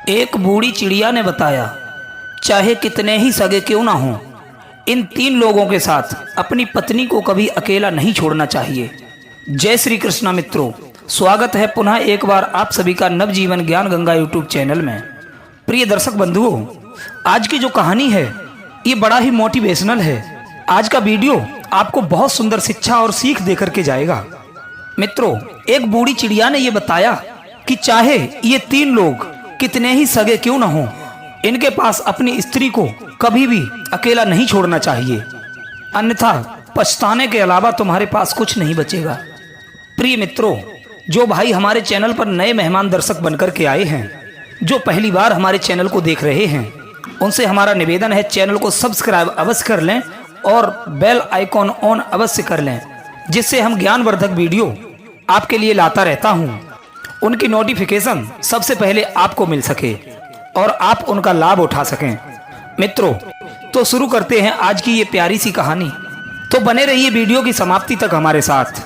एक बूढ़ी चिड़िया ने बताया, चाहे कितने ही सगे क्यों ना हों, इन 3 लोगों के साथ अपनी पत्नी को कभी अकेला नहीं छोड़ना चाहिए। जय श्री कृष्णा मित्रों, स्वागत है पुनः एक बार आप सभी का नवजीवन ज्ञान गंगा यूट्यूब चैनल में। प्रिय दर्शक बंधुओं, आज की जो कहानी है ये बड़ा ही मोटिवेशनल है। आज का वीडियो आपको बहुत सुंदर शिक्षा और सीख देकर के जाएगा। मित्रों, एक बूढ़ी चिड़िया ने ये बताया कि चाहे ये 3 लोग कितने ही सगे क्यों न हों, इनके पास अपनी स्त्री को कभी भी अकेला नहीं छोड़ना चाहिए, अन्यथा पछताने के अलावा तुम्हारे पास कुछ नहीं बचेगा। प्रिय मित्रों, जो भाई हमारे चैनल पर नए मेहमान दर्शक बनकर के आए हैं, जो पहली बार हमारे चैनल को देख रहे हैं, उनसे हमारा निवेदन है चैनल को सब्सक्राइब अवश्य कर लें और बेल आइकॉन ऑन अवश्य कर लें, जिससे हम ज्ञानवर्धक वीडियो आपके लिए लाता रहता हूं, उनकी नोटिफिकेशन सबसे पहले आपको मिल सके और आप उनका लाभ उठा सकें। मित्रों, तो शुरू करते हैं आज की ये प्यारी सी कहानी। तो बने रहिए वीडियो की समाप्ति तक हमारे साथ।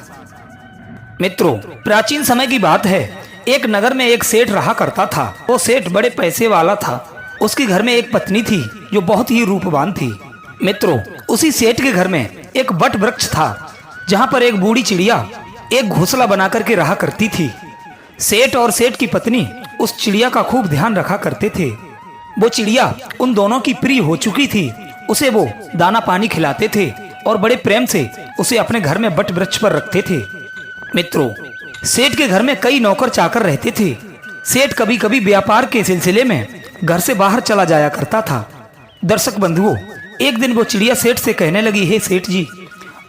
मित्रों, प्राचीन समय की बात है। एक नगर में एक सेठ रहा करता था। वो सेठ बड़े पैसे वाला था। उसके घर में एक पत्नी थी जो बहुत ही रूपवान थी। मित्रों, उसी सेठ के घर में एक वट वृक्ष था, जहां पर एक बूढ़ी चिड़िया एक घोंसला बना करके रहा करती थी। सेठ और सेठ की पत्नी उस चिड़िया का खूब ध्यान रखा करते थे। वो चिड़िया उन दोनों की प्रिय हो चुकी थी। उसे वो दाना पानी खिलाते थे और बड़े प्रेम से उसे अपने घर में वट वृक्ष पर रखते थे। मित्रों, सेठ के घर में कई नौकर चाकर रहते थे। सेठ कभी कभी व्यापार के सिलसिले में घर से बाहर चला जाया करता था। दर्शक बंधुओं, एक दिन वो चिड़िया सेठ से कहने लगी, हे सेठ जी,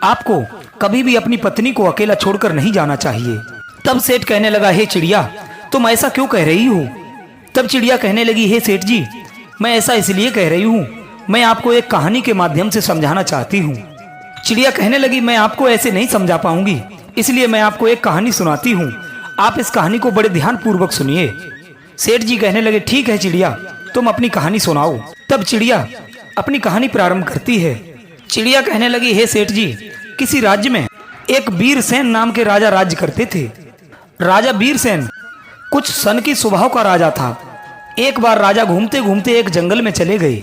आपको कभी भी अपनी पत्नी को अकेला छोड़कर नहीं जाना चाहिए। तब सेठ कहने लगा, हे चिड़िया, तुम ऐसा क्यों कह रही हो? तब चिड़िया कहने लगी, हे सेठ जी, मैं ऐसा इसलिए कह रही हूँ, मैं आपको एक कहानी के माध्यम से समझाना चाहती हूँ। चिड़िया कहने लगी, मैं आपको ऐसे नहीं समझा पाऊंगी, इसलिए मैं आपको एक कहानी सुनाती हूँ। आप इस कहानी को बड़े ध्यान पूर्वक सुनिए। सेठ जी कहने लगे, ठीक है चिड़िया, तुम अपनी कहानी सुनाओ। तब चिड़िया अपनी कहानी प्रारंभ करती है। चिड़िया कहने लगी, हे सेठ जी, किसी राज्य में एक वीरसेन नाम के राजा राज्य करते थे। राजा वीरसेन कुछ सन की स्वभाव का राजा था। एक बार राजा घूमते घूमते एक जंगल में चले गए।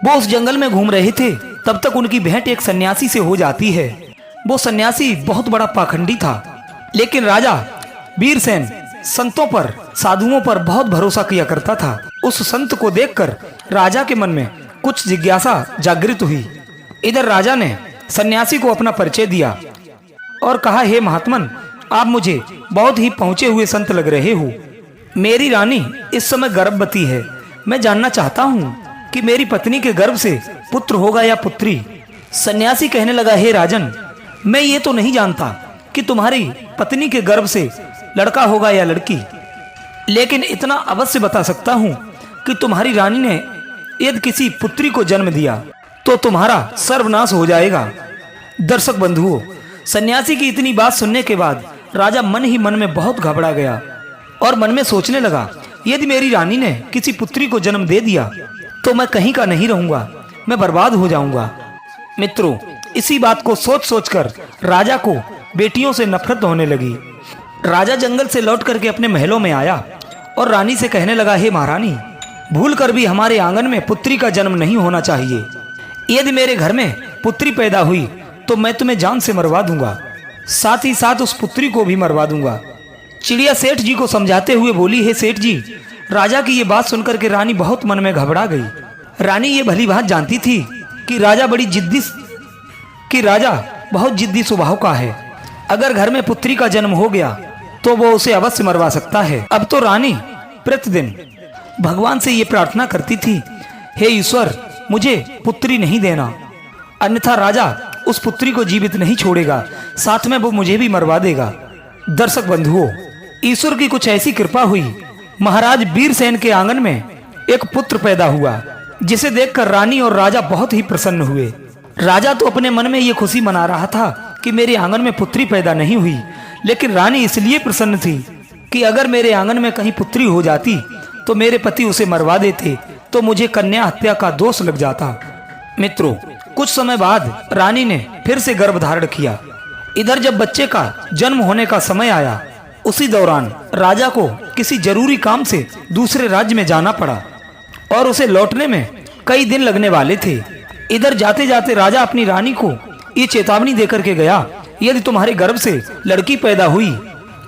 वो उस जंगल में घूम रहे थे, तब तक उनकी भेंट एक सन्यासी से हो जाती है। वो सन्यासी बहुत बड़ा पाखंडी था, लेकिन राजा वीरसेन संतों पर, साधुओं पर बहुत भरोसा किया करता था। उस संत को देखकर राजा के मन में कुछ जिज्ञासा जागृत हुई। इधर राजा ने सन्यासी को अपना परिचय दिया और कहा, हे महात्मन, आप मुझे बहुत ही पहुंचे हुए संत लग रहे हो। मेरी रानी इस समय गर्भवती है। मैं जानना चाहता हूँ कि मेरी पत्नी के गर्भ से पुत्र होगा या पुत्री। सन्यासी कहने लगा, हे राजन, मैं ये तो नहीं जानता कि तुम्हारी पत्नी के गर्भ से लड़का होगा या लड़की, लेकिन इतना अवश्य बता सकता हूँ कि तुम्हारी रानी ने यदि किसी पुत्री को जन्म दिया तो तुम्हारा सर्वनाश हो जाएगा। दर्शक बंधुओं, सन्यासी की इतनी बात सुनने के बाद राजा मन ही मन में बहुत घबरा गया और मन में सोचने लगा, यदि मेरी रानी ने किसी पुत्री को जन्म दे दिया तो मैं कहीं का नहीं रहूंगा, मैं बर्बाद हो जाऊंगा। मित्रों, इसी बात को सोच सोचकर राजा को बेटियों से नफरत होने लगी। राजा जंगल से लौट करके अपने महलों में आया और रानी से कहने लगा, हे महारानी, भूल कर भी हमारे आंगन में पुत्री का जन्म नहीं होना चाहिए। यदि मेरे घर में पुत्री पैदा हुई तो मैं तुम्हें जान से मरवा दूंगा, साथ ही साथ उस पुत्री को भी मरवा दूंगा। चिड़िया सेठ जी को समझाते हुए बोली, हे सेठ जी, राजा की ये बात सुनकर के रानी बहुत मन में घबरा गई। रानी ये भली बात जानती थी कि राजा बहुत जिद्दी स्वभाव का है। अगर घर में पुत्री का जन्म हो गया तो वो उसे अवश्य मरवा सकता है। अब तो रानी प्रतिदिन भगवान से ये प्रार्थना करती थी, हे ईश्वर, मुझे पुत्री नहीं देना, अन्यथा राजा उस पुत्री को जीवित नहीं छोड़ेगा, साथ में वो मुझे भी मरवा देगा। दर्शक बंधुओं, ईश्वर की कुछ ऐसी कृपा हुई, महाराज वीरसेन के आंगन में एक पुत्र पैदा हुआ, जिसे देखकर रानी और राजा बहुत ही प्रसन्न हुए। राजा तो अपने मन में ये खुशी मना रहा था कि मेरे आंगन में पुत्री पैदा नहीं हुई, लेकिन रानी इसलिए प्रसन्न थी कि अगर मेरे आंगन में कहीं पुत्री हो जाती तो मेरे पति उसे मरवा देते, तो मुझे कन्या हत्या का दोष लग जाता। मित्रों, कुछ समय बाद रानी ने फिर से गर्भ धारण किया। इधर जब बच्चे का जन्म होने का समय आया उसी दौरान राजा को किसी जरूरी काम से दूसरे राज्य में जाना पड़ा और उसे लौटने में कई दिन लगने वाले थे। इधर जाते जाते राजा अपनी रानी को ये चेतावनी देकर के गया, यदि तुम्हारे गर्भ से लड़की पैदा हुई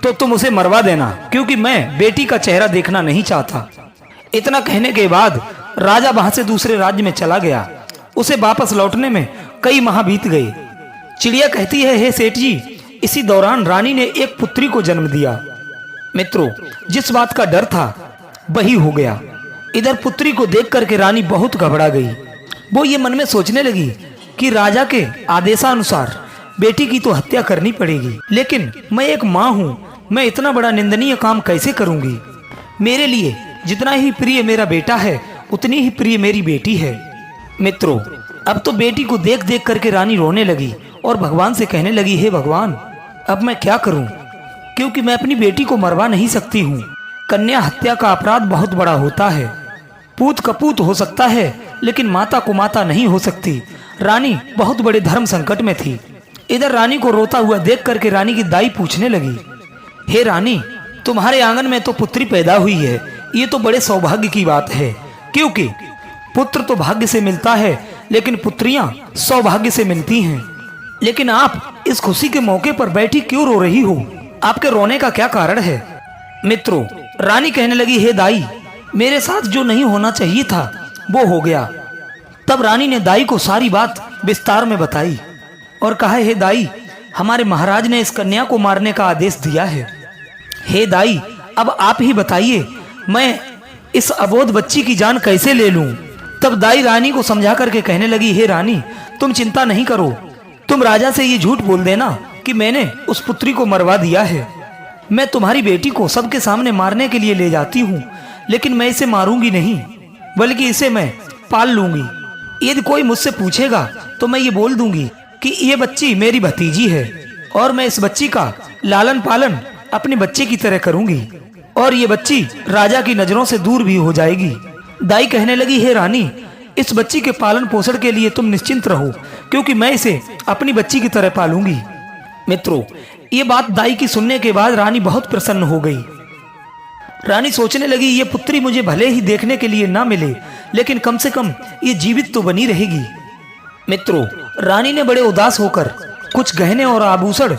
तो तुम उसे मरवा देना, क्योंकि मैं बेटी का चेहरा देखना नहीं चाहता। इतना कहने के बाद राजा वहां से दूसरे राज्य में चला गया। उसे वापस लौटने में कई माह बीत गए। चिड़िया कहती है, हे सेठ जी, इसी दौरान रानी ने एक पुत्री को जन्म दिया। मित्रों, जिस बात का डर था वही हो गया। इधर पुत्री को देख करके रानी बहुत घबरा गई। वो ये मन में सोचने लगी कि राजा के आदेशानुसार बेटी की तो हत्या करनी पड़ेगी, लेकिन मैं एक माँ हूँ, मैं इतना बड़ा निंदनीय काम कैसे करूंगी। मेरे लिए जितना ही प्रिय मेरा बेटा है उतनी ही प्रिय मेरी बेटी है। मित्रों, अब तो बेटी को देख देख करके रानी रोने लगी और भगवान से कहने लगी, हे भगवान, अब मैं क्या करूं, क्योंकि मैं अपनी बेटी को मरवा नहीं सकती हूँ। कन्या हत्या का अपराध बहुत बड़ा होता है। पूत कपूत हो सकता है, लेकिन माता को माता नहीं हो सकती। रानी बहुत बड़े धर्म संकट में थी। इधर रानी को रोता हुआ देख करके रानी की दाई पूछने लगी, हे रानी, तुम्हारे आंगन में तो पुत्री पैदा हुई है, ये तो बड़े सौभाग्य की बात है, क्योंकि पुत्र तो भाग्य से मिलता है, लेकिन पुत्रियां सौभाग्य से मिलती हैं। लेकिन आप इस खुशी के मौके पर बैठी क्यों रो रही हो? आपके रोने का क्या कारण है? मित्रों, रानी कहने लगी, हे दाई, मेरे साथ जो नहीं होना चाहिए था वो हो गया। तब रानी ने दाई को सारी बात विस्तार में बताई और कहा, हे दाई, हमारे महाराज ने इस कन्या को मारने का आदेश दिया है। हे दाई, अब आप ही बताइए, मैं इस अबोध बच्ची की जान कैसे ले लूं? तब दाई रानी को समझा करके कहने लगी, हे रानी, तुम चिंता नहीं करो, तुम राजा से ये झूठ बोल देना कि मैंने उस पुत्री को मरवा दिया है। मैं तुम्हारी बेटी को सबके सामने मारने के लिए ले जाती हूँ, लेकिन मैं इसे मारूंगी नहीं, बल्कि इसे मैं पाल लूंगी। यदि कोई मुझसे पूछेगा तो मैं ये बोल दूंगी कि ये बच्ची मेरी भतीजी है और मैं इस बच्ची का लालन पालन अपने बच्चे की तरह करूंगी और ये बच्ची राजा की नजरों से दूर भी हो जाएगी। दाई कहने लगी, हे रानी, इस बच्ची के पालन पोषण के लिए तुम निश्चिंत रहो, क्योंकि मैं इसे अपनी बच्ची की तरह पालूंगी। मित्रों, ये बात दाई की सुनने के बाद रानी बहुत प्रसन्न हो गई। रानी सोचने लगी, ये पुत्री मुझे भले ही देखने के लिए ना मिले, लेकिन कम से कम ये जीवित तो बनी रहेगी। मित्रों, रानी ने बड़े उदास होकर कुछ गहने और आभूषण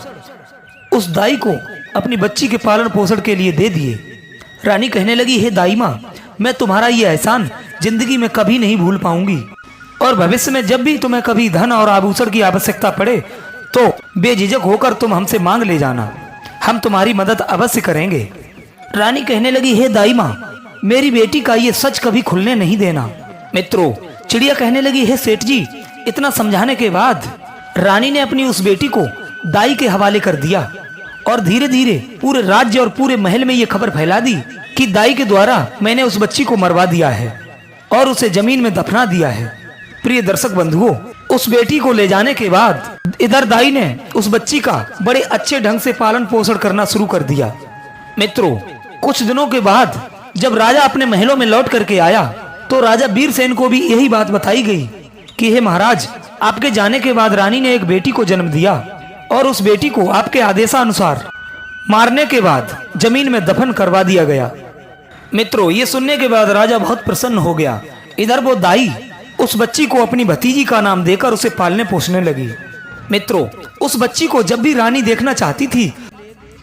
उस दाई को अपनी बच्ची के पालन पोषण के लिए दे दिए। रानी कहने लगी, हे दाई माँ, मैं तुम्हारा ये एहसान जिंदगी में कभी नहीं भूल पाऊंगी और भविष्य में जब भी तुम्हें कभी धन और आभूषण की आवश्यकता पड़े तो बेझिझक होकर तुम हमसे मांग ले जाना, हम तुम्हारी मदद अवश्य करेंगे। रानी कहने लगी, हे दाई माँ, मेरी बेटी का ये सच कभी खुलने नहीं देना। मित्रों, चिड़िया कहने लगी, हे सेठ जी, इतना समझाने के बाद रानी ने अपनी उस बेटी को दाई के हवाले कर दिया और धीरे धीरे पूरे राज्य और पूरे महल में ये खबर फैला दी कि दाई के द्वारा मैंने उस बच्ची को मरवा दिया है और उसे जमीन में दफना दिया है। प्रिय दर्शक बंधुओं, उस बेटी को ले जाने के बाद इधर दाई ने उस बच्ची का बड़े अच्छे ढंग से पालन पोषण करना शुरू कर दिया। मित्रों, कुछ दिनों के बाद जब राजा अपने महलों में लौट करके आया तो राजा वीरसेन को भी यही बात बताई गई कि हे महाराज, आपके जाने के बाद रानी ने एक बेटी को जन्म दिया और उस बेटी को आपके आदेशानुसार मारने के बाद जमीन में दफन करवा दिया गया। मित्रों, ये सुनने के बाद राजा बहुत प्रसन्न हो गया। इधर वो दाई उस बच्ची को अपनी भतीजी का नाम देकर उसे पालने पोसने लगी। मित्रों, उस बच्ची को जब भी रानी देखना चाहती थी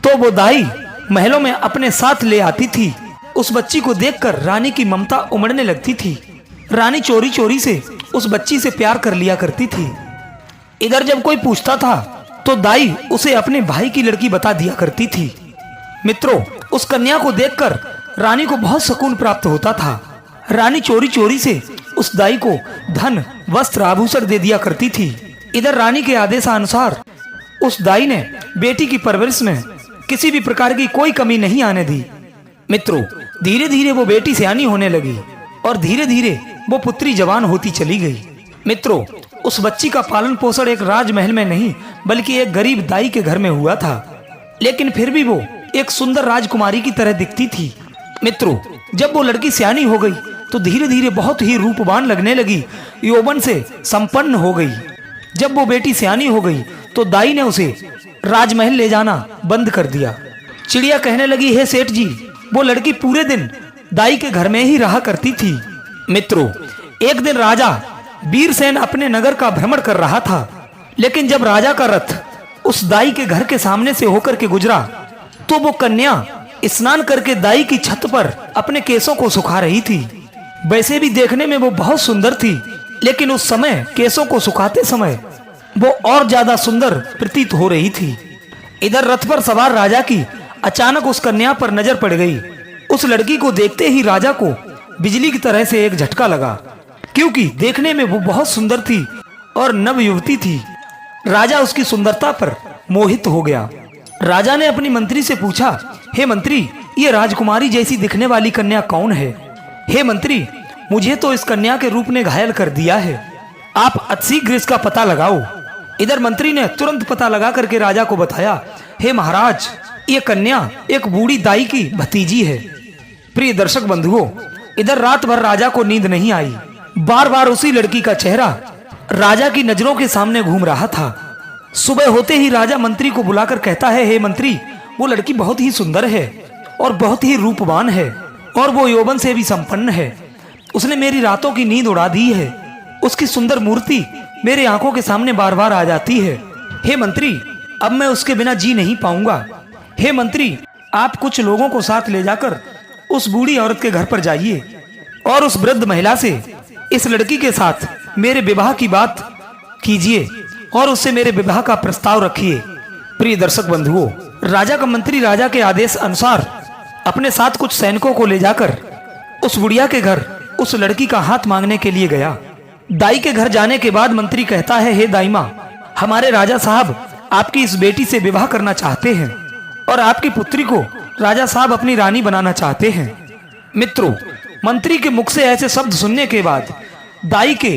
तो वो दाई महलों में अपने साथ ले आती थी। उस बच्ची को देखकर रानी की ममता उमड़ने लगती थी। रानी चोरी चोरी से उस बच्ची से प्यार कर लिया करती थी। इधर जब कोई पूछता था तो दाई उसे अपने भाई की लड़की बता दिया करती थी। मित्रों, उस कन्या को देखकर रानी को बहुत सुकून प्राप्त होता था। रानी चोरी चोरी से उस दाई को धन, वस्त्र, आभूषण दे दिया करती थी। इधर रानी के आदेशानुसार उस दाई ने बेटी की परवरिश में किसी भी प्रकार की कोई कमी नहीं आने दी। मित्रों, धीरे धीरे वो बेटी सयानी होने लगी और धीरे धीरे वो पुत्री जवान होती चली गई। मित्रों, उस बच्ची का पालन पोषण एक राजमहल में नहीं बल्कि एक गरीब दाई के घर में हुआ था, लेकिन फिर भी वो एक सुंदर राजकुमारी की तरह दिखती थी। मित्रों, जब वो लड़की सयानी हो गई तो धीरे धीरे बहुत ही रूपवान लगने लगी, यौवन से संपन्न हो गई। जब वो बेटी सयानी हो गई तो दाई ने उसे राजमहल ले जाना बंद कर दिया। चिड़िया कहने लगी, हे सेठ जी, वो लड़की पूरे दिन दाई के घर में ही रहा करती थी। मित्रों, एक दिन राजा वीरसेन अपने नगर का भ्रमण कर रहा था, लेकिन जब राजा का रथ उस दाई के घर के सामने से होकर के गुजरा तो वो कन्या स्नान करके दाई की छत पर अपने केसों को सुखा रही थी। वैसे भी देखने में वो बहुत सुंदर थी, लेकिन उस समय केसों को सुखाते समय वो और ज्यादा सुंदर प्रतीत हो रही थी। इधर रथ पर सवार राजा की अचानक उस कन्या पर नजर पड़ गई। उस लड़की को देखते ही राजा को बिजली की तरह से एक झटका लगा, क्योंकि देखने में वो बहुत सुंदर थी और नव युवती थी। राजा उसकी सुंदरता पर मोहित हो गया। राजा ने अपनी मंत्री से पूछा, हे मंत्री, ये राजकुमारी जैसी दिखने वाली कन्या कौन है? हे मंत्री, मुझे तो इस कन्या के रूप ने घायल कर दिया है, आप अतिशीघ्र इसका पता लगाओ। इधर मंत्री ने तुरंत पता लगा करके राजा को बताया, हे महाराज, ये कन्या एक बूढ़ी दाई की भतीजी है। प्रिय दर्शक बंधुओं, इधर रात भर राजा को नींद नहीं आई। बार बार उसी लड़की का चेहरा राजा की नजरों के सामने घूम रहा था। सुबह होते ही राजा मंत्री को बुलाकर कहता है, हे मंत्री, वो लड़की बहुत ही सुंदर है और बहुत ही रूपवान है और वो यौवन से भी संपन्न है। उसने मेरी रातों की नींद उड़ा दी है। उसकी सुंदर मूर्ति मेरे आंखों के सामने बार बार आ जाती है। हे मंत्री, अब मैं उसके बिना जी नहीं पाऊंगा। हे मंत्री, आप कुछ लोगों को साथ ले जाकर उस बूढ़ी औरत के घर पर जाइए और उस वृद्ध महिला से इस लड़की के साथ मेरे विवाह की बात कीजिए और उससे मेरे विवाह का प्रस्ताव रखिए। प्रिय दर्शक बंधुओं, राजा का मंत्री राजा के आदेश अनुसार अपने साथ कुछ सैनिकों को ले जाकर उस बुढ़िया के घर उस लड़की का हाथ मांगने के लिए गया। दाई के घर जाने के बाद मंत्री कहता है, हे दाई माँ, हमारे राजा साहब आपकी इस बेटी से विवाह करना चाहते हैं और आपकी पुत्री को राजा साहब अपनी रानी बनाना चाहते हैं। मित्रों, मंत्री के मुख से ऐसे शब्द सुनने के बाद दाई के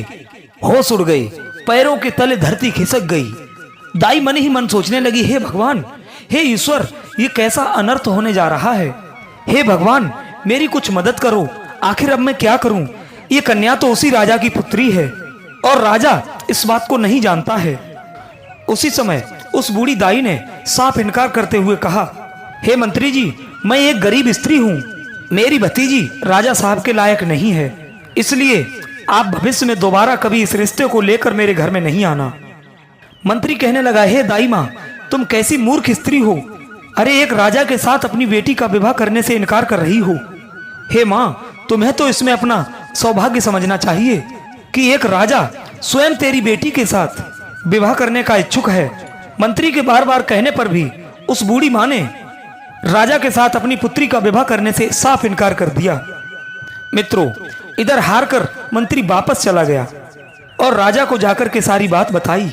होश उड़ गए, पैरों के तले धरती खिसक गई। दाई मन ही मन सोचने लगी, हे भगवान, हे ईश्वर, ये कैसा अनर्थ होने जा रहा है। हे भगवान, मेरी कुछ मदद करो, आखिर अब मैं क्या करूं? ये कन्या तो उसी राजा की पुत्री है और राजा इस बात को नहीं जानता है। उसी समय उस बूढ़ी दाई ने साफ इनकार करते हुए कहा, हे मंत्री जी, मैं एक गरीब स्त्री हूँ, मेरी भतीजी राजा साहब के लायक नहीं है, इसलिए आप भविष्य में दोबारा कभी इस रिश्ते को लेकर मेरे घर में नहीं आना। मंत्री कहने लगा, हे दाई माँ, तुम कैसी मूर्ख स्त्री हो। अरे, एक राजा के साथ अपनी बेटी का विवाह करने से इनकार कर रही हो। हे माँ, तुम्हें तो इसमें अपना सौभाग्य समझना चाहिए कि एक राजा स्वयं तेरी बेटी के साथ विवाह करने का इच्छुक है। मंत्री के बार बार कहने पर भी उस बूढ़ी माँ ने राजा के साथ अपनी पुत्री का विवाह करने से साफ इनकार कर दिया। मित्रों, इधर हारकर मंत्री वापस चला गया और राजा को जाकर के सारी बात बताई।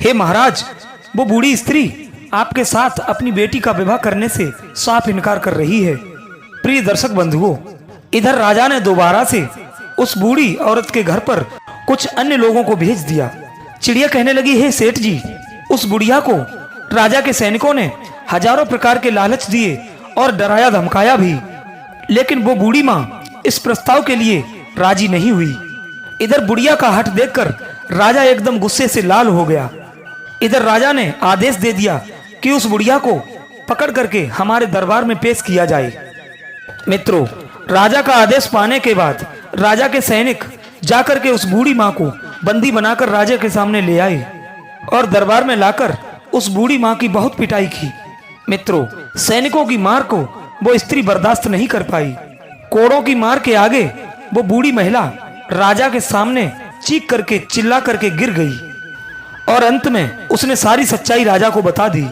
हे महाराज, वो बूढ़ी स्त्री आपके साथ अपनी बेटी का विवाह करने से साफ इनकार कर रही है। प्रिय दर्शक बंधुओं, इधर राजा ने दोबारा से उस बूढ़ी औरत के घर पर कुछ अन्य लोगों को भेज दिया। चिड़िया कहने लगी, हे सेठ जी, उस बुढ़िया को राजा के सैनिकों ने हजारों प्रकार के लालच दिए और डराया धमकाया भी, लेकिन वो बूढ़ी माँ इस प्रस्ताव के लिए राजी नहीं हुई। इधर बुढ़िया का हठ देखकर राजा एकदम गुस्से से लाल हो गया। इधर राजा ने आदेश दे दिया कि उस बुढ़िया को पकड़ करके हमारे दरबार में पेश किया जाए। मित्रों, राजा का आदेश पाने के बाद राजा के सैनिक जाकर के उस बूढ़ी माँ को बंदी बनाकर राजा के सामने ले आए और दरबार में लाकर उस बूढ़ी माँ की बहुत पिटाई की। मित्रों, सैनिकों की मार को वो स्त्री बर्दाश्त नहीं कर पाई। कोड़ों की मार के आगे वो बूढ़ी महिला राजा के सामने चीख करके चिल्ला करके गिर गई और अंत में उसने सारी सच्चाई राजा को बता दी।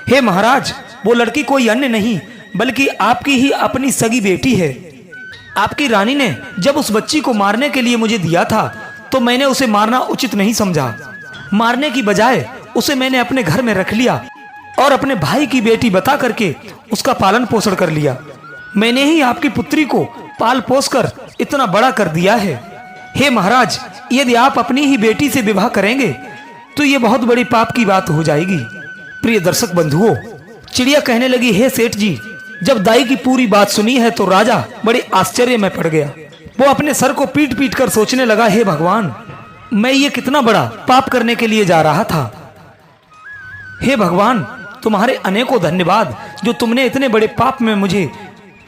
हे महाराज, वो लड़की कोई अन्य नहीं बल्कि आपकी ही अपनी सगी बेटी है। आपकी रानी ने जब उस बच्ची को मारने के लिए मुझे दिया था तो मैंने उसे मारना उचित नहीं समझा। मारने की बजाय उसे मैंने अपने घर में रख लिया और अपने भाई की बेटी बता करके उसका पालन पोषण कर लिया। मैंने ही आपकी पुत्री को पाल पोस कर इतना बड़ा कर दिया है। हे महाराज, यदि आप अपनी ही बेटी से विवाह करेंगे तो ये बहुत बड़ी पाप की बात हो जाएगी। प्रिय दर्शक बंधुओं, चिड़िया कहने लगी, हे सेठ जी, जब दाई की पूरी बात सुनी है तो राजा बड़े आश्चर्य में पड़ गया। वो अपने सर को पीट पीट कर सोचने लगा, हे भगवान, मैं ये कितना बड़ा पाप करने के लिए जा रहा था। हे भगवान, तुम्हारे अनेकों धन्यवाद जो तुमने इतने बड़े पाप में मुझे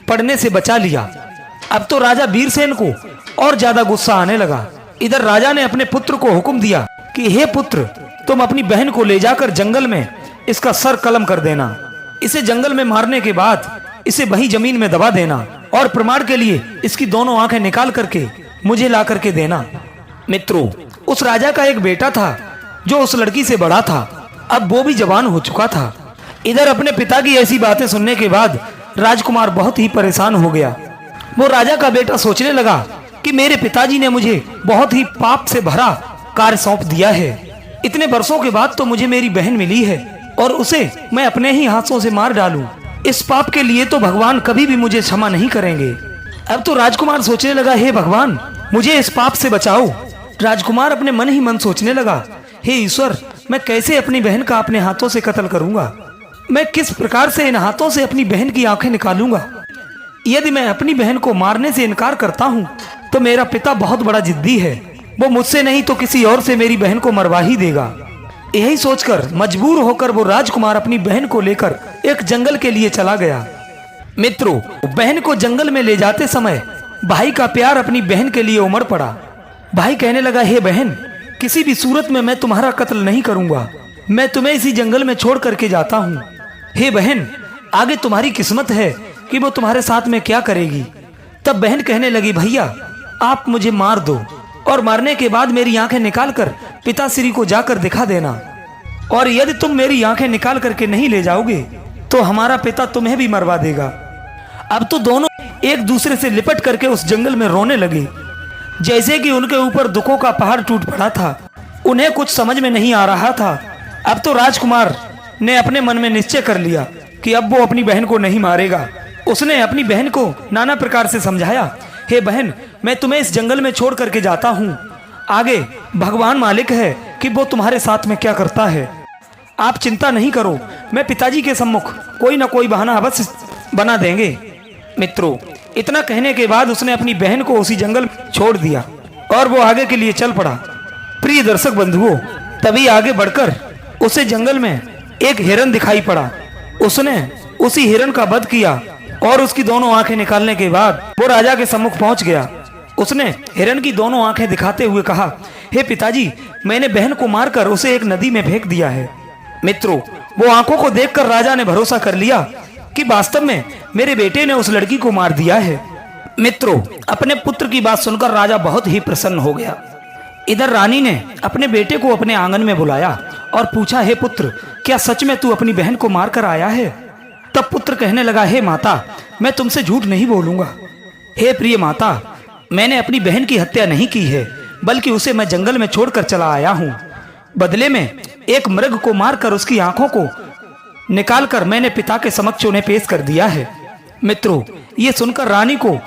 पड़ने से बचा लिया। अब तो राजा वीरसेन को और ज्यादा गुस्सा आने लगा। इधर राजा ने अपने पुत्र को हुक्म दिया कि हे पुत्र, तुम अपनी बहन को ले जाकर जंगल में इसका सर कलम कर देना। इसे जंगल में मारने के बाद इसे वही जमीन में दबा देना और प्रमाण के लिए इसकी दोनों आंखें निकाल करके मुझे ला करके देना। मित्रों, उस राजा का एक बेटा था जो उस लड़की से बड़ा था। अब वो भी जवान हो चुका था। इधर अपने पिता की ऐसी बातें सुनने के बाद राजकुमार बहुत ही परेशान हो गया। वो राजा का बेटा सोचने लगा कि मेरे पिताजी ने मुझे बहुत ही पाप से भरा कार्य सौंप दिया है। इतने वर्षों के बाद तो मुझे मेरी बहन मिली है और उसे मैं अपने ही हाथों से मार डालूं। इस पाप के लिए तो भगवान कभी भी मुझे क्षमा नहीं करेंगे। अब तो राजकुमार सोचने लगा, हे भगवान, मुझे इस पाप से बचाओ। राजकुमार अपने मन ही मन सोचने लगा, हे ईश्वर, मैं कैसे अपनी बहन का अपने हाथों से कत्ल करूंगा? मैं किस प्रकार से इन हाथों से अपनी बहन की आंखें निकालूंगा? यदि मैं अपनी बहन को मारने से इनकार करता हूँ तो मेरा पिता बहुत बड़ा जिद्दी है। वो मुझसे नहीं तो किसी और से मेरी बहन को मरवा ही देगा। यही सोचकर मजबूर होकर वो राजकुमार अपनी बहन को लेकर एक जंगल के लिए चला गया। मित्रों, बहन को जंगल में ले जाते समय भाई का प्यार अपनी बहन के लिए उमड़ पड़ा। भाई कहने लगा, हे बहन, किसी भी सूरत में मैं तुम्हारा कत्ल नहीं करूंगा। मैं तुम्हें इसी जंगल में छोड़ करके जाता हूँ। हे बहन, आगे तुम्हारी किस्मत है कि वो तुम्हारे साथ में क्या करेगी। तब बहन कहने लगी, भैया, आप मुझे मार दो और मारने के बाद मेरी आंखें निकाल कर पिताश्री को जाकर दिखा देना। और यदि तुम मेरी आंखें निकाल करके नहीं ले जाओगे तो हमारा पिता तुम्हें भी मरवा देगा। अब तो दोनों एक दूसरे से लिपट करके उस जंगल में रोने लगे, जैसे कि उनके ऊपर दुखों का पहाड़ टूट पड़ा था। उन्हें कुछ समझ में नहीं आ रहा था। अब तो राजकुमार ने अपने मन में निश्चय कर लिया कि अब वो अपनी बहन को नहीं मारेगा। उसने अपनी बहन को नाना प्रकार से समझाया, हे बहन, मैं तुम्हें इस जंगल में छोड़ करके जाता हूँ। आगे भगवान मालिक है कि वो तुम्हारे साथ में क्या करता है। आप चिंता नहीं करो, मैं पिताजी के सम्मुख कोई ना कोई बहाना अवश्य बना देंगे। मित्रों, इतना कहने के बाद उसने अपनी बहन को उसी जंगल में छोड़ दिया और वो आगे के लिए चल पड़ा। प्रिय दर्शक बंधुओं, तभी आगे बढ़कर उसे जंगल में एक हिरन दिखाई पड़ा। उसने उसी हिरन का वध किया और उसकी दोनों आंखें निकालने के बाद वो राजा के सम्मुख पहुंच गया। उसने हिरन की दोनों आंखें दिखाते हुए कहा, हे पिताजी, मैंने बहन को मारकर उसे एक नदी में फेंक दिया है। मित्रों, वो आंखों को देखकर राजा ने भरोसा कर लिया कि वास्तव में मेरे बेटे ने उस लड़की को मार दिया है। मित्रों, अपने पुत्र की बात सुनकर राजा बहुत ही प्रसन्न हो गया। इधर रानी ने अपने बेटे को अपने आंगन में बुलाया और पूछा, हे पुत्र, क्या सच में तू अपनी बहन को मार कर आया है? तब पुत्र कहने लगा, हे माता, मैं तुमसे झूठ नहीं बोलूंगा। हे प्रिय माता, मैंने अपनी बहन की हत्या नहीं की है, बल्कि उसे मैं जंगल में छोड़कर चला आया हूँ। बदले में एक मृग को मारकर उसकी आंखों को निकालकर मैंने पिता के समक्ष उन्हें पेश कर दिया है। मित्रों, ये सुनकर रानी को